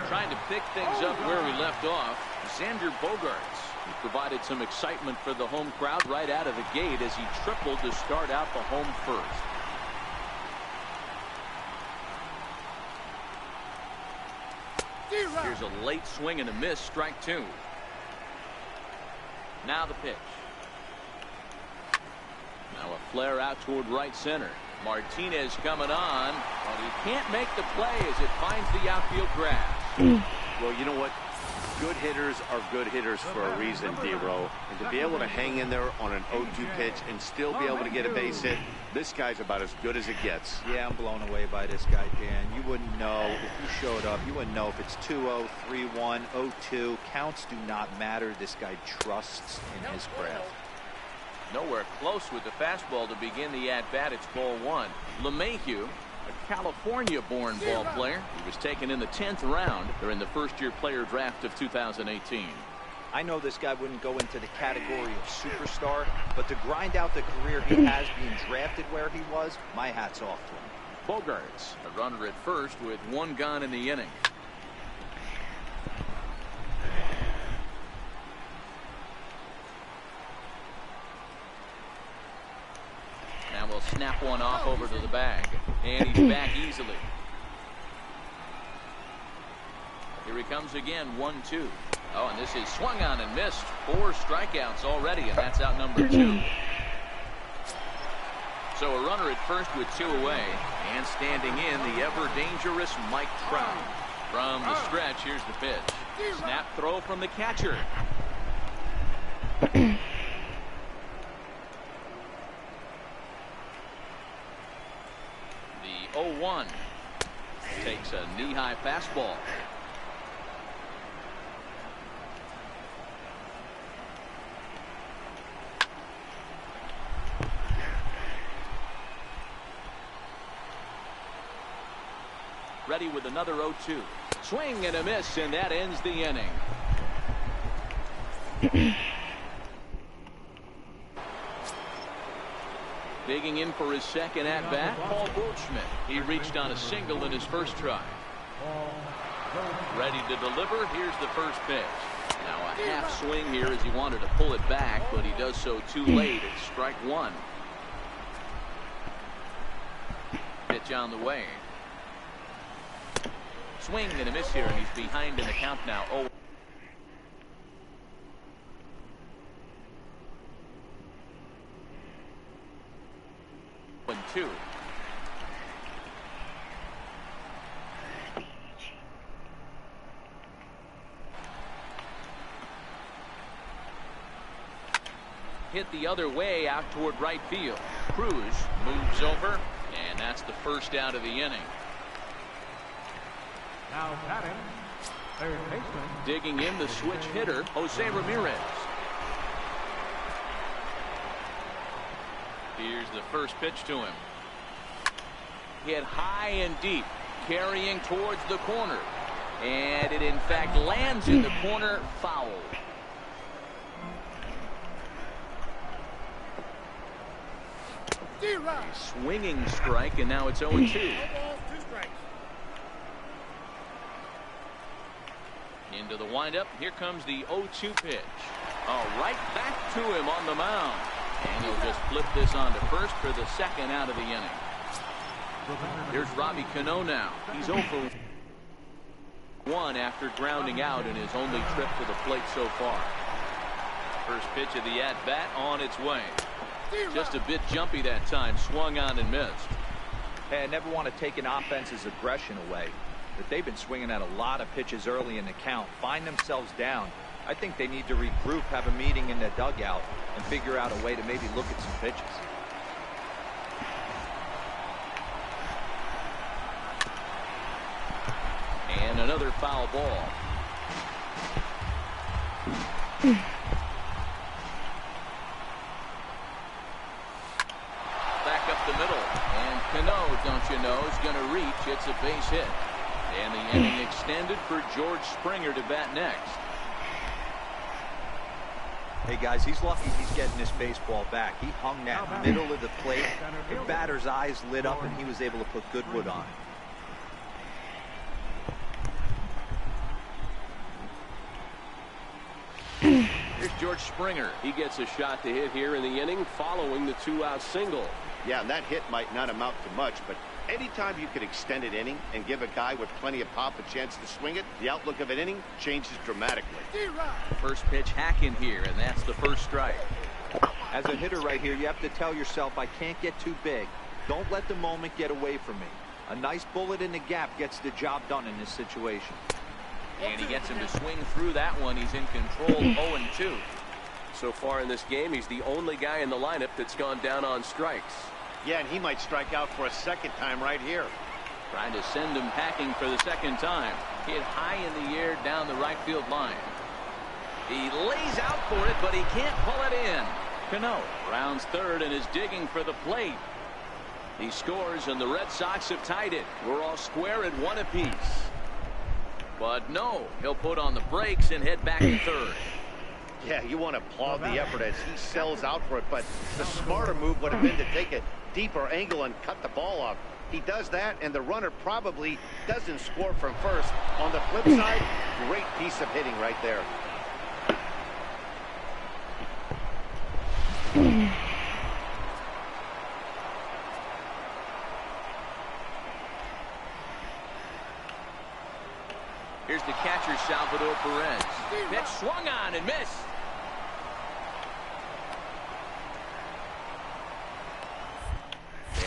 Trying to pick things up where we left off, Xander Bogaerts. He provided some excitement for the home crowd right out of the gate as he tripled to start out the home first. Here's a late swing and a miss, strike 2. Now the pitch. Now a flare out toward right center. Martinez coming on, but he can't make the play as it finds the outfield grass. Well, you know what? Good hitters are good hitters for a reason, D-Row. And to be able to hang in there on an 0-2 pitch and still be able to get a base hit, this guy's about as good as it gets. Yeah, I'm blown away by this guy, Dan. You wouldn't know if you showed up. You wouldn't know if it's 2-0, 3-1, 0-2. Counts do not matter. This guy trusts in his craft. Nowhere close with the fastball to begin the at-bat. It's ball one. LeMahieu, a California-born ball player. He was taken in the 10th round during the first-year player draft of 2018. I know this guy wouldn't go into the category of superstar, but to grind out the career he has being drafted where he was, my hat's off to him. Bogarts, a runner at first with one gone in the inning. Now we'll snap one off over to the bag, and he's back easily. Here he comes again, 1-2. Oh, and this is swung on and missed. 4 strikeouts already, and that's out number 2. So a runner at first with 2 away, and standing in the ever-dangerous Mike Trout. From the stretch, here's the pitch. Snap throw from the catcher. The 0-1 takes a knee-high fastball. Ready with another 0-2. Swing and a miss, and that ends the inning. Digging in for his second at-bat, Paul Goldschmidt. He reached on a single in his first try. Ready to deliver. Here's the first pitch. Now a half swing here as he wanted to pull it back, but he does so too late. It's strike one. Pitch on the way. Swing and a miss here, and he's behind in the count now. 0-2. Hit the other way out toward right field. Cruz moves over, and that's the first out of the inning. Now batting, third baseman. Digging in the switch hitter, Jose Ramirez. Here's the first pitch to him. Hit high and deep, carrying towards the corner. And it in fact lands in the corner, foul. Swinging strike, and now it's 0-2. Into the windup. Here comes the 0-2 pitch. Oh, right back to him on the mound. And he'll just flip this on to first for the second out of the inning. Here's Robbie Cano now. He's 0 for 1 after grounding out in his only trip to the plate so far. First pitch of the at-bat on its way. Just a bit jumpy that time. Swung on and missed. Hey, I never want to take an offense's aggression away, but they've been swinging at a lot of pitches early in the count. Find themselves down. I think they need to regroup, have a meeting in the dugout, and figure out a way to maybe look at some pitches. And another foul ball. Back up the middle. And Cano, don't you know, is going to reach. It's a base hit. And the inning extended for George Springer to bat next. Hey guys, he's lucky he's getting this baseball back. He hung that middle of the plate. The batter's eyes lit up and he was able to put good wood on. Here's George Springer. He gets a shot to hit here in the inning following the 2-out single. Yeah, and that hit might not amount to much, but anytime you can extend an inning and give a guy with plenty of pop a chance to swing it, the outlook of an inning changes dramatically. First pitch hack in here, and that's the first strike. As a hitter right here, you have to tell yourself, I can't get too big. Don't let the moment get away from me. A nice bullet in the gap gets the job done in this situation. And he gets him to swing through that one. He's in control, 0-2. So far in this game, he's the only guy in the lineup that's gone down on strikes. Yeah, and he might strike out for a second time right here. Trying to send him packing for the second time. Hit high in the air down the right field line. He lays out for it, but he can't pull it in. Cano rounds third and is digging for the plate. He scores, and the Red Sox have tied it. We're all square at 1 apiece. But no, he'll put on the brakes and head back to third. Yeah, you want to applaud the effort as he sells out for it, but the smarter move would have been to take a deeper angle and cut the ball off. He does that, and the runner probably doesn't score from first. On the flip side, great piece of hitting right there. Here's the catcher, Salvador Perez. Pitch swung on and missed.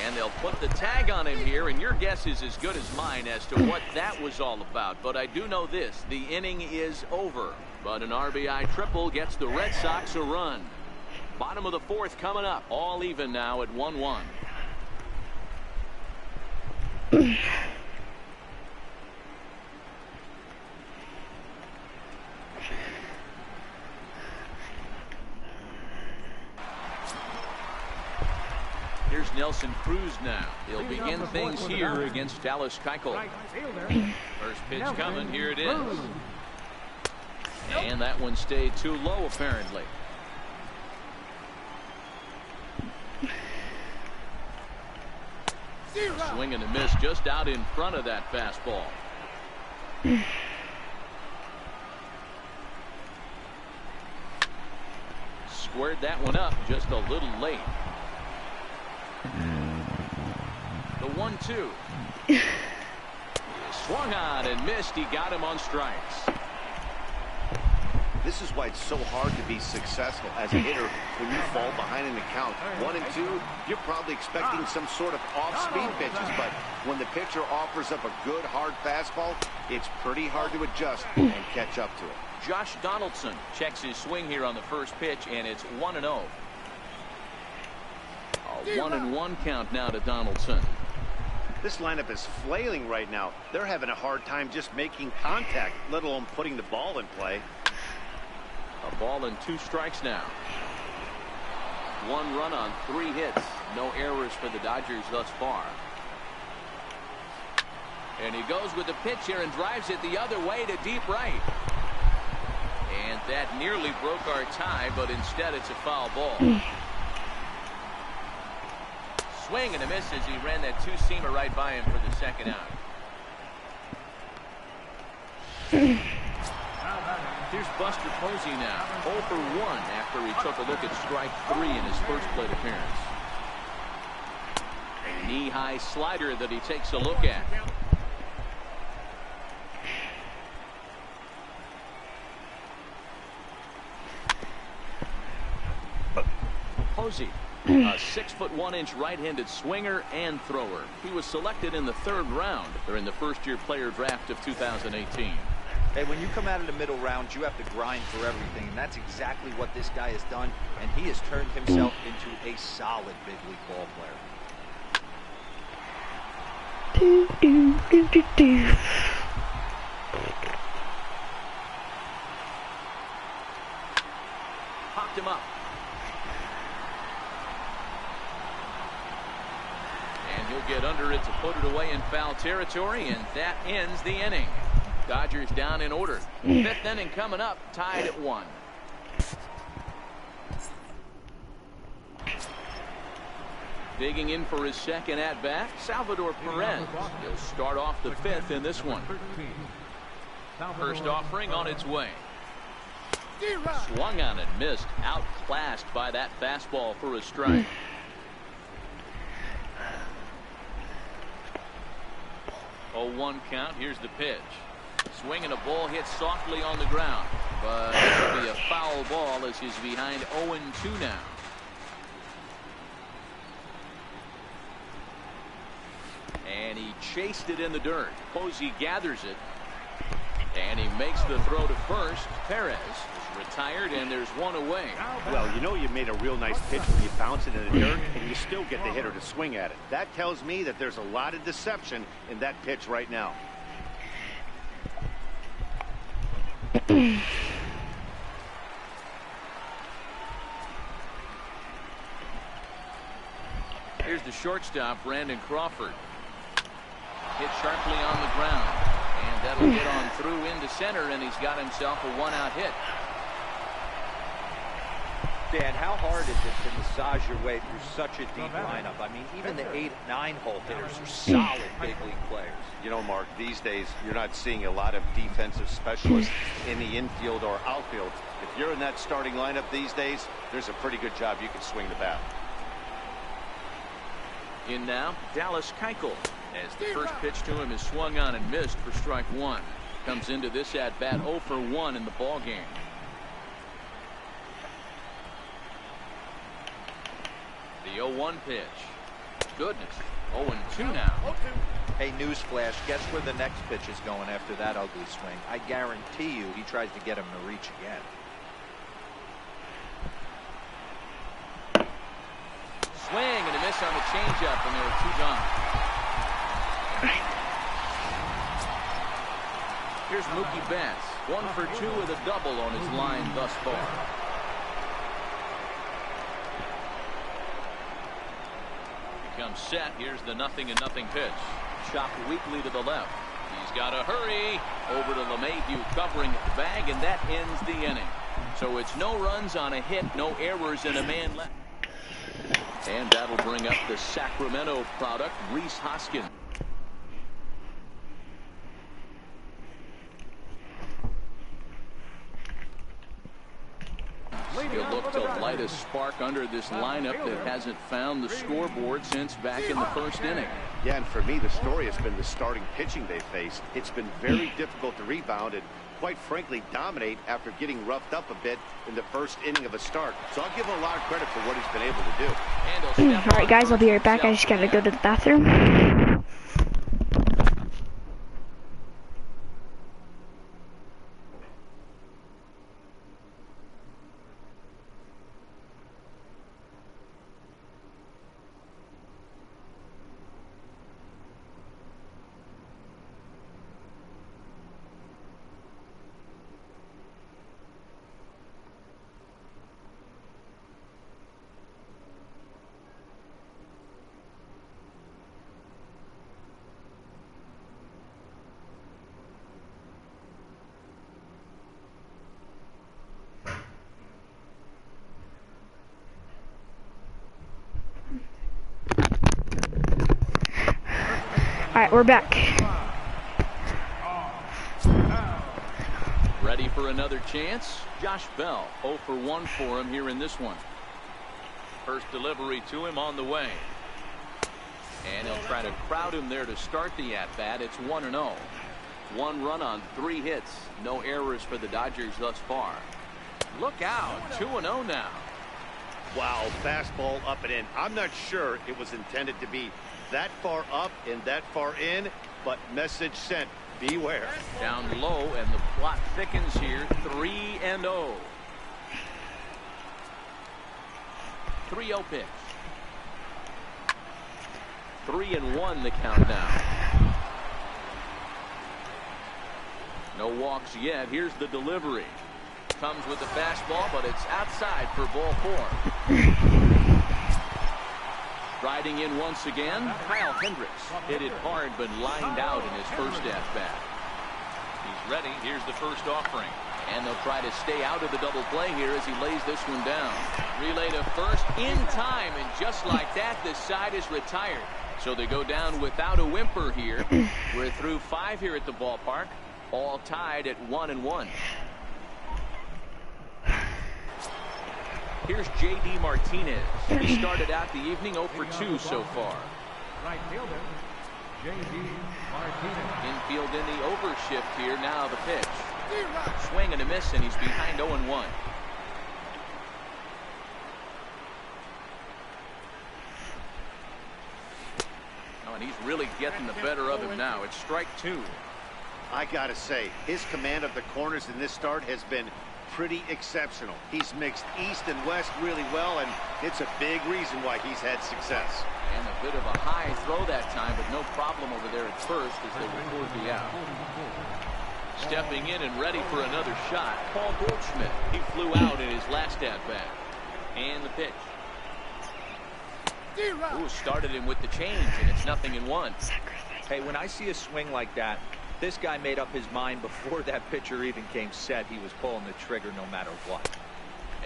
And they'll put the tag on him here, and your guess is as good as mine as to what that was all about. But I do know this, the inning is over. But an RBI triple gets the Red Sox a run. Bottom of the fourth coming up. All even now at 1-1. Here's Nelson Cruz now. He'll begin things here against Dallas Keuchel. First pitch coming. Here it is. And that one stayed too low, apparently. Swing and a miss just out in front of that fastball. Squared that one up just a little late. The 1-2. Swung on and missed. He got him on strikes. This is why it's so hard to be successful as a hitter when you fall behind in the count. 1-2, you're probably expecting some sort of off-speed pitches, but when the pitcher offers up a good, hard fastball, it's pretty hard to adjust and catch up to it. Josh Donaldson checks his swing here on the first pitch, and it's 1-0. A 1-1 count now to Donaldson. This lineup is flailing right now. They're having a hard time just making contact, let alone putting the ball in play. A ball and 2 strikes now. 1 run on 3 hits. No errors for the Dodgers thus far. And he goes with the pitch here and drives it the other way to deep right. And that nearly broke our tie, but instead it's a foul ball. Swing and a miss as he ran that 2-seamer right by him for the second out. Here's Buster Posey now, 0 for 1 after he took a look at strike 3 in his first plate appearance. A knee-high slider that he takes a look at. Posey, a 6'1" right-handed swinger and thrower. He was selected in the 3rd round during the first-year player draft of 2018. Hey, when you come out of the middle rounds, you have to grind for everything, and that's exactly what this guy has done, and he has turned himself into a solid big league ball player. Popped him up. And he'll get under it to put it away in foul territory, and that ends the inning. Dodgers down in order. 5th inning coming up, tied at 1. Digging in for his second at-bat, Salvador Perez. He'll start off the 5th in this one. First offering on its way. Swung on and missed. Outclassed by that fastball for a strike. A 1 count. Here's the pitch. Swing and a ball hit softly on the ground, but it'll be a foul ball as he's behind 0-2 now. And he chased it in the dirt. Posey gathers it. And he makes the throw to first. Perez is retired, and there's one away. Well, you know you made a real nice pitch when you bounce it in the dirt, and you still get the hitter to swing at it. That tells me that there's a lot of deception in that pitch right now. Here's the shortstop, Brandon Crawford. Hit sharply on the ground. And that'll get on through into center, and he's got himself a one-out hit. Dan, how hard is it to massage your way through such a deep lineup? I mean, even the 8-9 hole hitters are solid big league players. You know, Mark, these days you're not seeing a lot of defensive specialists in the infield or outfield. If you're in that starting lineup these days, there's a pretty good job you can swing the bat. In now, Dallas Keuchel, as the first pitch to him is swung on and missed for strike one. Comes into this at bat 0 for 1 in the ball game. The 0-1 pitch. Goodness, 0-2 now. Hey, newsflash, guess where the next pitch is going after that ugly swing? I guarantee you he tries to get him to reach again. Swing and a miss on the changeup, and there are 2 gone. Here's Mookie Betts, 1 for 2 with a double on his line thus far. Becomes set. Here's the 0-0 pitch. Chopped weakly to the left. He's got to hurry over to LeMahieu, covering at the bag, and that ends the inning. So it's no runs on a hit, no errors, and a man left. And that'll bring up the Sacramento product, Rhys Hoskins. He'll look to light a spark under this lineup that hasn't found the scoreboard since back in the first inning. Yeah, and for me, the story has been the starting pitching they faced. It's been very difficult to rebound and, quite frankly, dominate after getting roughed up a bit in the first inning of a start. So I'll give him a lot of credit for what he's been able to do. All right, guys, I'll be right back. I just gotta go to the bathroom. All right, we're back. Ready for another chance? Josh Bell, 0 for 1 for him here in this one. First delivery to him on the way. And he'll try to crowd him there to start the at-bat. It's 1-0. 1 run on 3 hits. No errors for the Dodgers thus far. Look out, 2-0 now. Wow, fastball up and in. I'm not sure it was intended to be that far up and that far in, but message sent. Beware. Down low, and the plot thickens here. 3-0. 3-0 pitch. 3-1 the count now. No walks yet. Here's the delivery. Comes with the fastball, but it's outside for ball 4. Riding in once again, Kyle Hendricks. Hit it hard, but lined out in his first at-bat. He's ready. Here's the first offering. And they'll try to stay out of the double play here as he lays this one down. Relay to first in time, and just like that, this side is retired. So they go down without a whimper here. We're through 5 here at the ballpark, all tied at 1-1. Here's J.D. Martinez. He started out the evening 0 for 2 so far. Right fielder, J.D. Martinez. Infield in the overshift here. Now the pitch. Swing and a miss, and he's behind 0-1. Oh, and he's really getting the better of him now. It's strike 2. I gotta say, his command of the corners in this start has been pretty exceptional. He's mixed east and west really well, and it's a big reason why he's had success. And a bit of a high throw that time, but no problem over there at first as they record the out. Stepping in and ready for another shot, Paul Goldschmidt. He flew out in his last at-bat. And the pitch. Ooh, started him with the change, and it's 0-1. Hey, when I see a swing like that, this guy made up his mind before that pitcher even came set. He was pulling the trigger no matter what.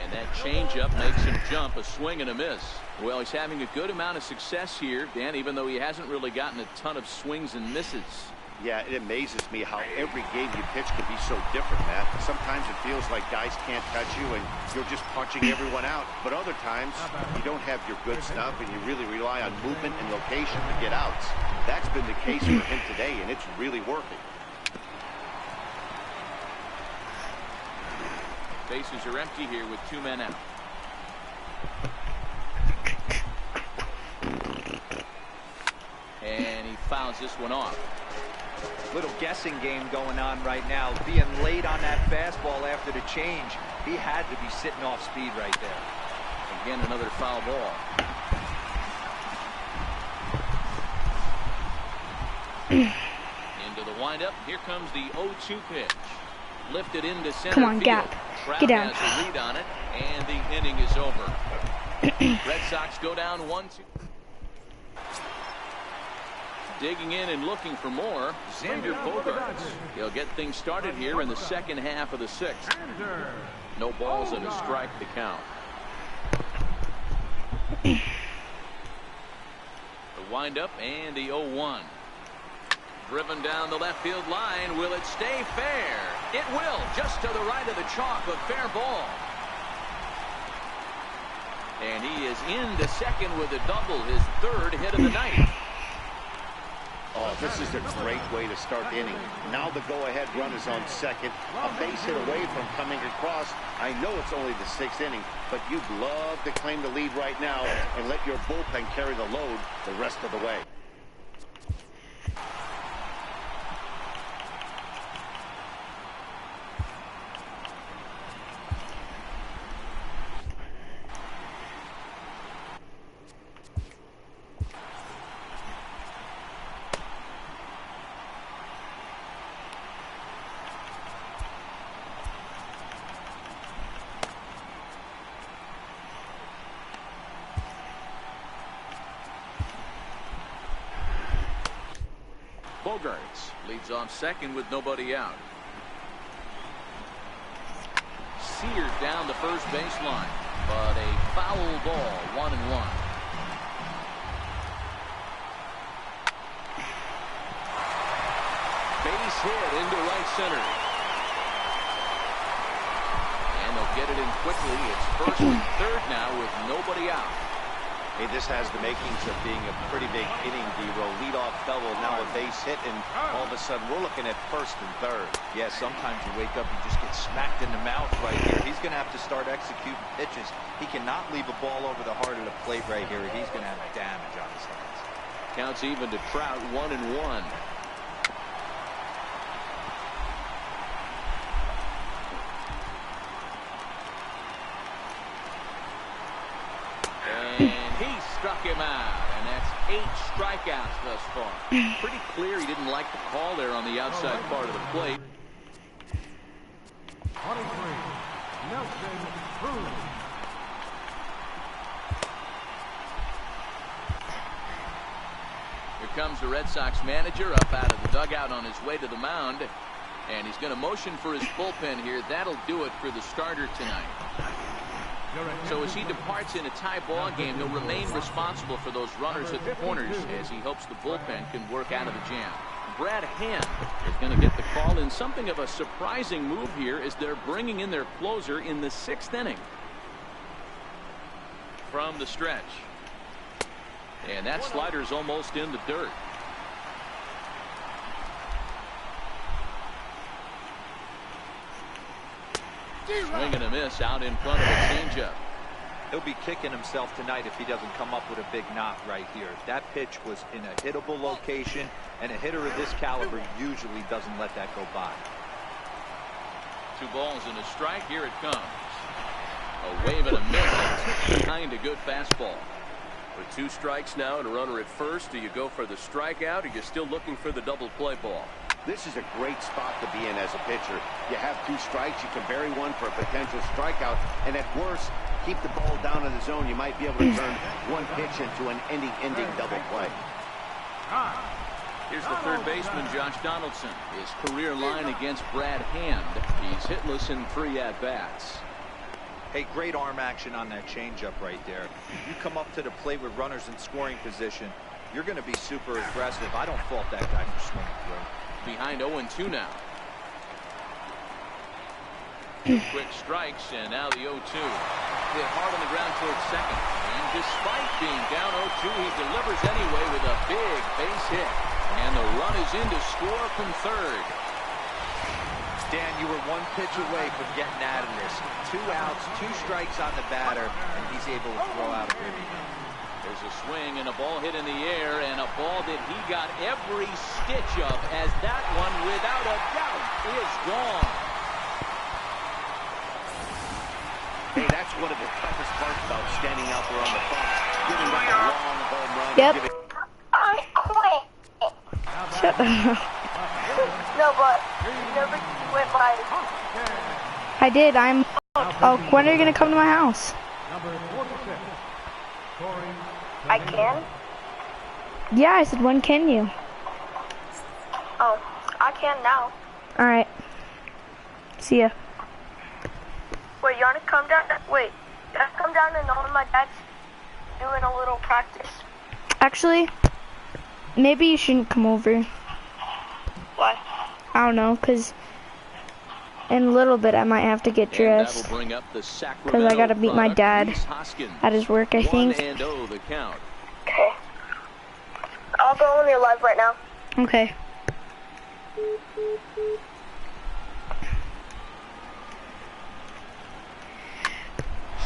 And that changeup makes him jump, a swing and a miss. Well, he's having a good amount of success here, Dan, even though he hasn't really gotten a ton of swings and misses. Yeah, it amazes me how every game you pitch can be so different, Matt. Sometimes it feels like guys can't touch you and you're just punching everyone out. But other times, you don't have your good stuff and you really rely on movement and location to get outs. That's been the case for him today, and it's really working. Bases are empty here with 2 men out. And he fouls this one off. Little guessing game going on right now. Being late on that fastball after the change. He had to be sitting off speed right there. Again, another foul ball. Into the windup. Here comes the 0-2 pitch. Lifted into center Come on, field. Gap. Trout Get down. has a lead on it, and the inning is over. Red Sox go down 1-2. Digging in and looking for more, Xander Bogaerts. He'll get things started here in the second half of the 6th. No balls and a strike to count. The windup and the 0-1. Driven down the left field line. Will it stay fair? It will, just to the right of the chalk, a fair ball. And he is into second with a double, his 3rd hit of the night. Oh, this is a great way to start the inning. Now the go-ahead run is on second. A base hit away from coming across. I know it's only the 6th inning, but you'd love to claim the lead right now and let your bullpen carry the load the rest of the way. Bogaerts leads off second with nobody out. Seared down the first baseline, but a foul ball, 1-1. Base hit into right center. And they'll get it in quickly. It's 1st and 3rd now with nobody out. Hey, this has the makings of being a pretty big inning, D-Row. Leadoff double, now a base hit, and all of a sudden we're looking at 1st and 3rd. Yeah, sometimes you wake up, you just get smacked in the mouth right here. He's going to have to start executing pitches. He cannot leave a ball over the heart of the plate right here. He's going to have damage on his hands. Counts even to Trout, 1-1. And he struck him out, and that's 8 strikeouts thus far. Pretty clear he didn't like the call there on the outside part of the plate. 23, Nelson Cruz. Here comes the Red Sox manager up out of the dugout on his way to the mound, and he's going to motion for his bullpen here. That'll do it for the starter tonight. So as he departs in a tie ball game, he'll remain responsible for those runners at the corners as he hopes the bullpen can work out of the jam. Brad Hand is going to get the call in something of a surprising move here as they're bringing in their closer in the 6th inning. From the stretch. And that slider's almost in the dirt. Swing and a miss out in front of a changeup. He'll be kicking himself tonight if he doesn't come up with a big knock right here. That pitch was in a hittable location, and a hitter of this caliber usually doesn't let that go by. 2 balls and a strike. Here it comes. A wave and a miss behind a good fastball. With 2 strikes now and a runner at first, do you go for the strikeout, or are you still looking for the double play ball? This is a great spot to be in as a pitcher. You have 2 strikes, you can bury one for a potential strikeout, and at worst, keep the ball down in the zone. You might be able to turn one pitch into an ending double play. Here's the third baseman, Josh Donaldson. His career line against Brad Hand. He's hitless in 3 at-bats. Hey, great arm action on that changeup right there. You come up to the plate with runners in scoring position, you're going to be super aggressive. I don't fault that guy for swinging through. Behind 0-2 now. 2 quick strikes, and now the 0-2. Hit hard on the ground towards second. And despite being down 0-2, he delivers anyway with a big base hit. And the run is in to score from third. Dan, you were 1 pitch away from getting out of this. 2 outs, 2 strikes on the batter, and he's able to throw out a ribby. There's a swing and a ball hit in the air, and a ball that he got every stitch of, as that one, without a doubt, is gone. Hey, that's one of the toughest parts about standing out there on the bump. Giving up a long home run. Yep. I quit. Shut up. No, but you never went by. I did. Oh, when are you gonna come to my house? Number 46, Corey. I can? Yeah, I said when can you? Oh, I can now. All right. See ya. Wait, you wanna come down? Wait, you wanna come down and know my dad's doing a little practice? Actually, maybe you shouldn't come over. Why? I don't know, cause in a little bit I might have to get dressed. Cause I gotta meet my dad at his work, I think. 1-0 the count. Okay. I'll go on your live right now. Okay.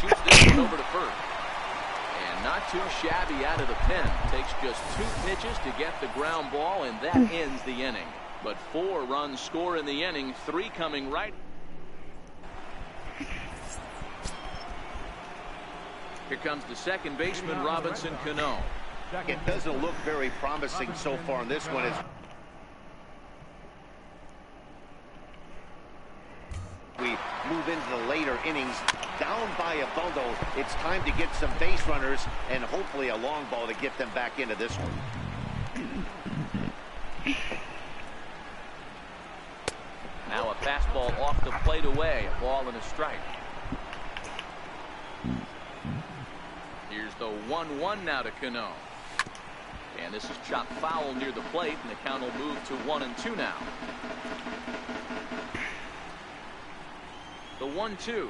Shoots this one over to first. And not too shabby out of the pen. Takes just 2 pitches to get the ground ball, and that ends the inning. But 4 runs score in the inning, 3 coming right. Here comes the second baseman, Robinson Cano. It doesn't look very promising so far in this one. As we move into the later innings, down by a bundle, it's time to get some base runners and hopefully a long ball to get them back into this one. Now a fastball off the plate away, a ball and a strike. Here's the 1-1 now to Cano. And this is chopped foul near the plate, and the count will move to 1-2 now. The 1-2.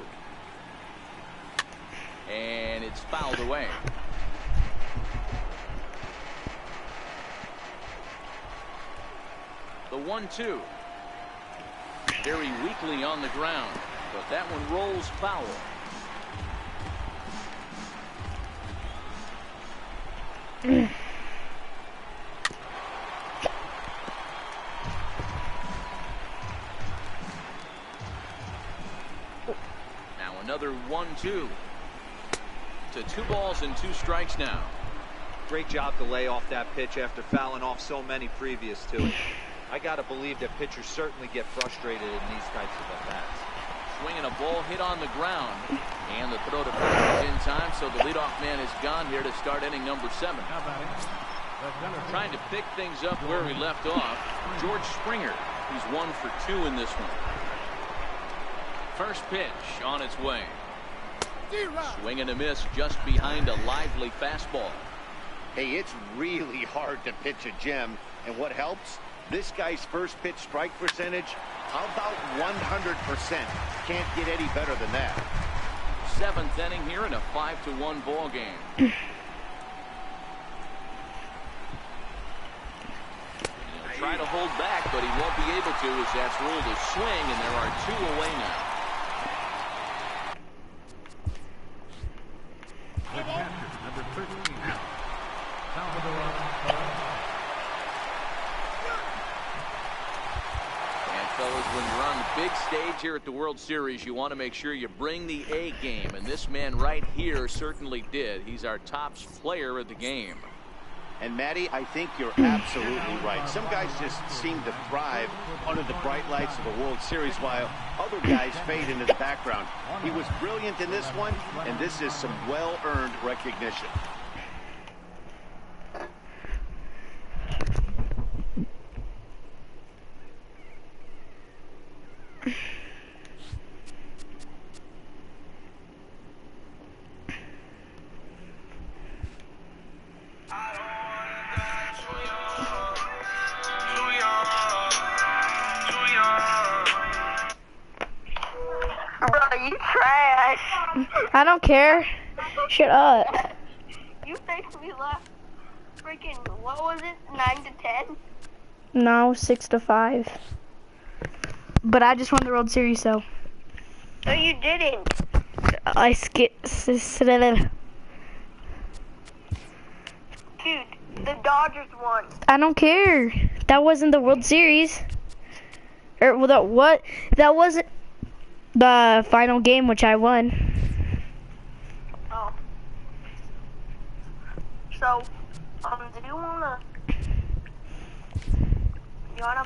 And it's fouled away. The 1-2. Very weakly on the ground, but that one rolls foul. Now another 1-2. To 2 balls and 2 strikes now. Great job to lay off that pitch after fouling off so many previous to it. I got to believe that pitchers certainly get frustrated in these types of at-bats. Swinging a ball hit on the ground. And the throw to first is in time, so the leadoff man is gone here to start inning number 7. Trying to pick things up where we left off, George Springer. He's 1 for 2 in this one. First pitch on its way. Swing and a miss just behind a lively fastball. Hey, it's really hard to pitch a gem, and what helps? This guy's first pitch strike percentage, how about 100%? Can't get any better than that. 7th inning here in a 5-1 ball game. He'll try to hold back, but he won't be able to, as that's ruled a swing, and there are 2 away now. big stage here at the World Series, you want to make sure you bring the A game, and this man right here certainly did. He's our top player of the game. And Matty, I think you're absolutely right. Some guys just seem to thrive under the bright lights of the World Series while other guys fade into the background. He was brilliant in this one, and this is some well-earned recognition. Bro, you trash. I don't care. Shut up. You basically left freaking, what was it, 9 to 10? No, 6-5. But I just won the World Series, so. No, you didn't. I skipped. Dude, the Dodgers won. I don't care. That wasn't the World Series. Or what? That wasn't the final game, which I won. Oh. So, do you wanna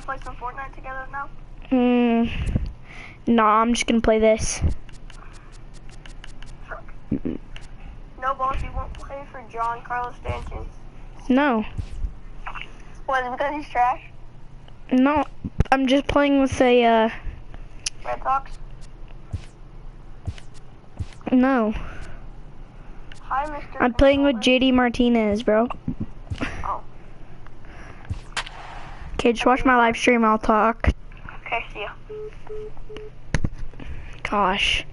play some Fortnite together now? No, I'm just gonna play this. No, boss, you won't play for John Carlos Stanton. No. What, is it because he's trash? No, I'm just playing with a, Red Sox? No. Hi, Mr. I'm playing with JD Martinez, bro. Oh. Okay, just watch my live stream, I'll talk. Okay, see ya. Gosh.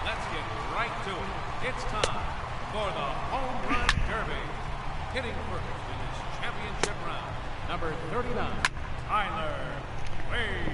Let's get right to it. It's time for the Home Run Derby. Hitting first in this championship round, number 39, Tyler Wade.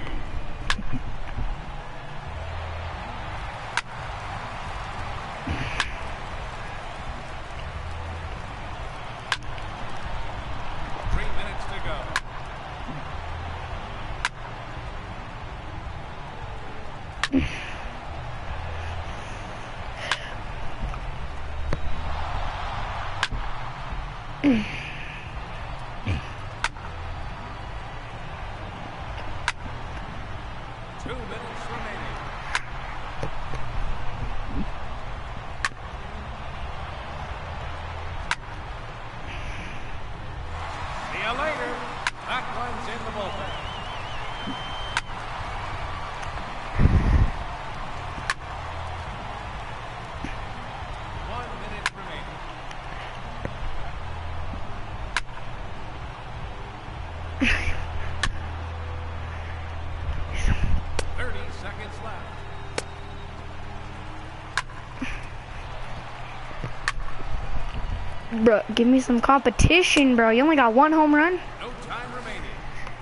Bro, give me some competition, bro. You only got one home run? No time remaining.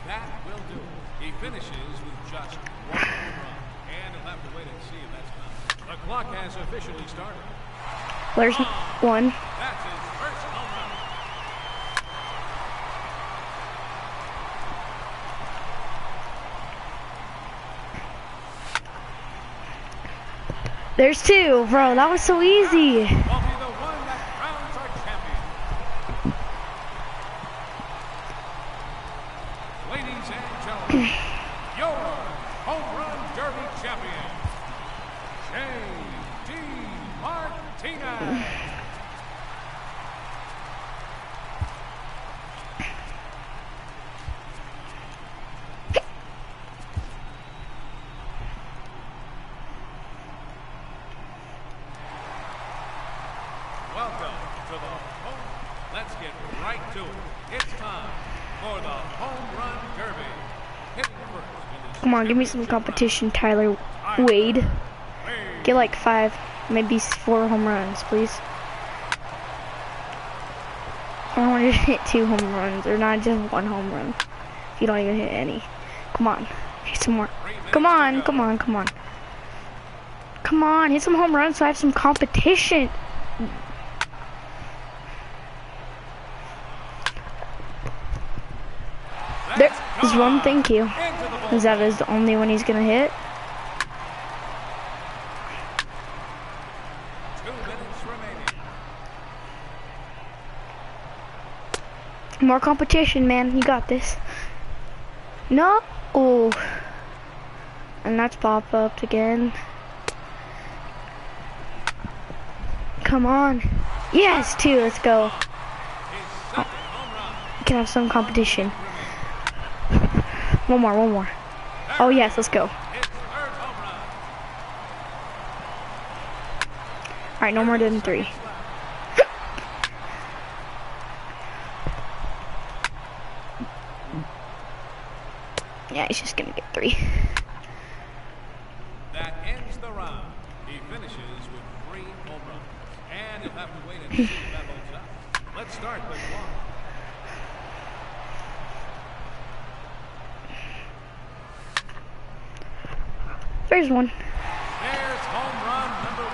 That will do it. He finishes with just one home run. And he'll have to wait and see if that's coming. The clock has officially started. There's one. That's his first home run. There's two, bro. That was so easy. Come on, give me some competition, Tyler Wade. Get like 5, maybe 4 home runs, please. I want you to hit 2 home runs, or not just 1 home run. If you don't even hit any. Come on, hit some more. Come on, come on, come on. Come on, hit some home runs so I have some competition. There is one, thank you. Is that is the only one he's gonna hit? 2 minutes remaining. More competition, man. You got this. No. Oh. And that's pop up again. Come on. Yes, 2. Let's go. Oh, we can have some competition. One more, one more. Oh yes, let's go. Alright, no more than 3. Yeah, he's just gonna get 3. That ends the round. He finishes with 3 home runs. And you'll have to wait and see if that holds up. Let's start with 1. There's 1. There's home run number 1.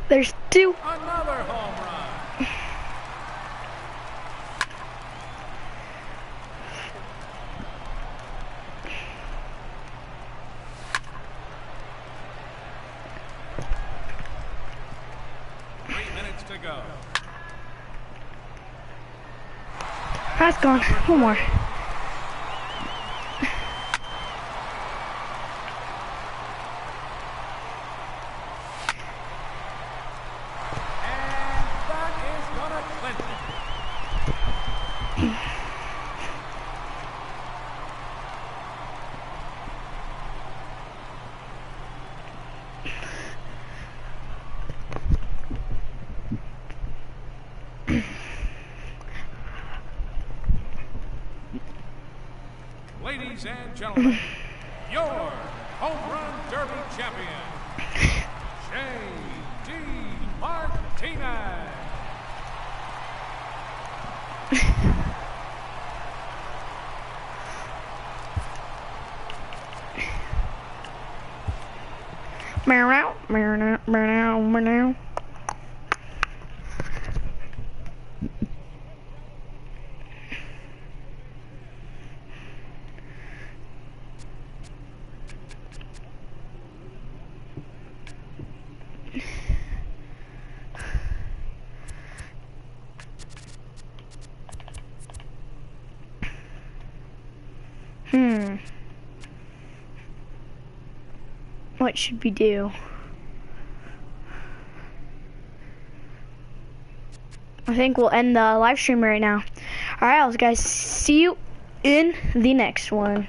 There's 2. Another home run. To go. That's gone. One more. And that is gonna clinch it. Ladies and gentlemen, your home run derby champion, J.D. Martinez. Meow, meow, meow, meow. What should we do? I think we'll end the live stream right now. Alright, guys, see you in the next one.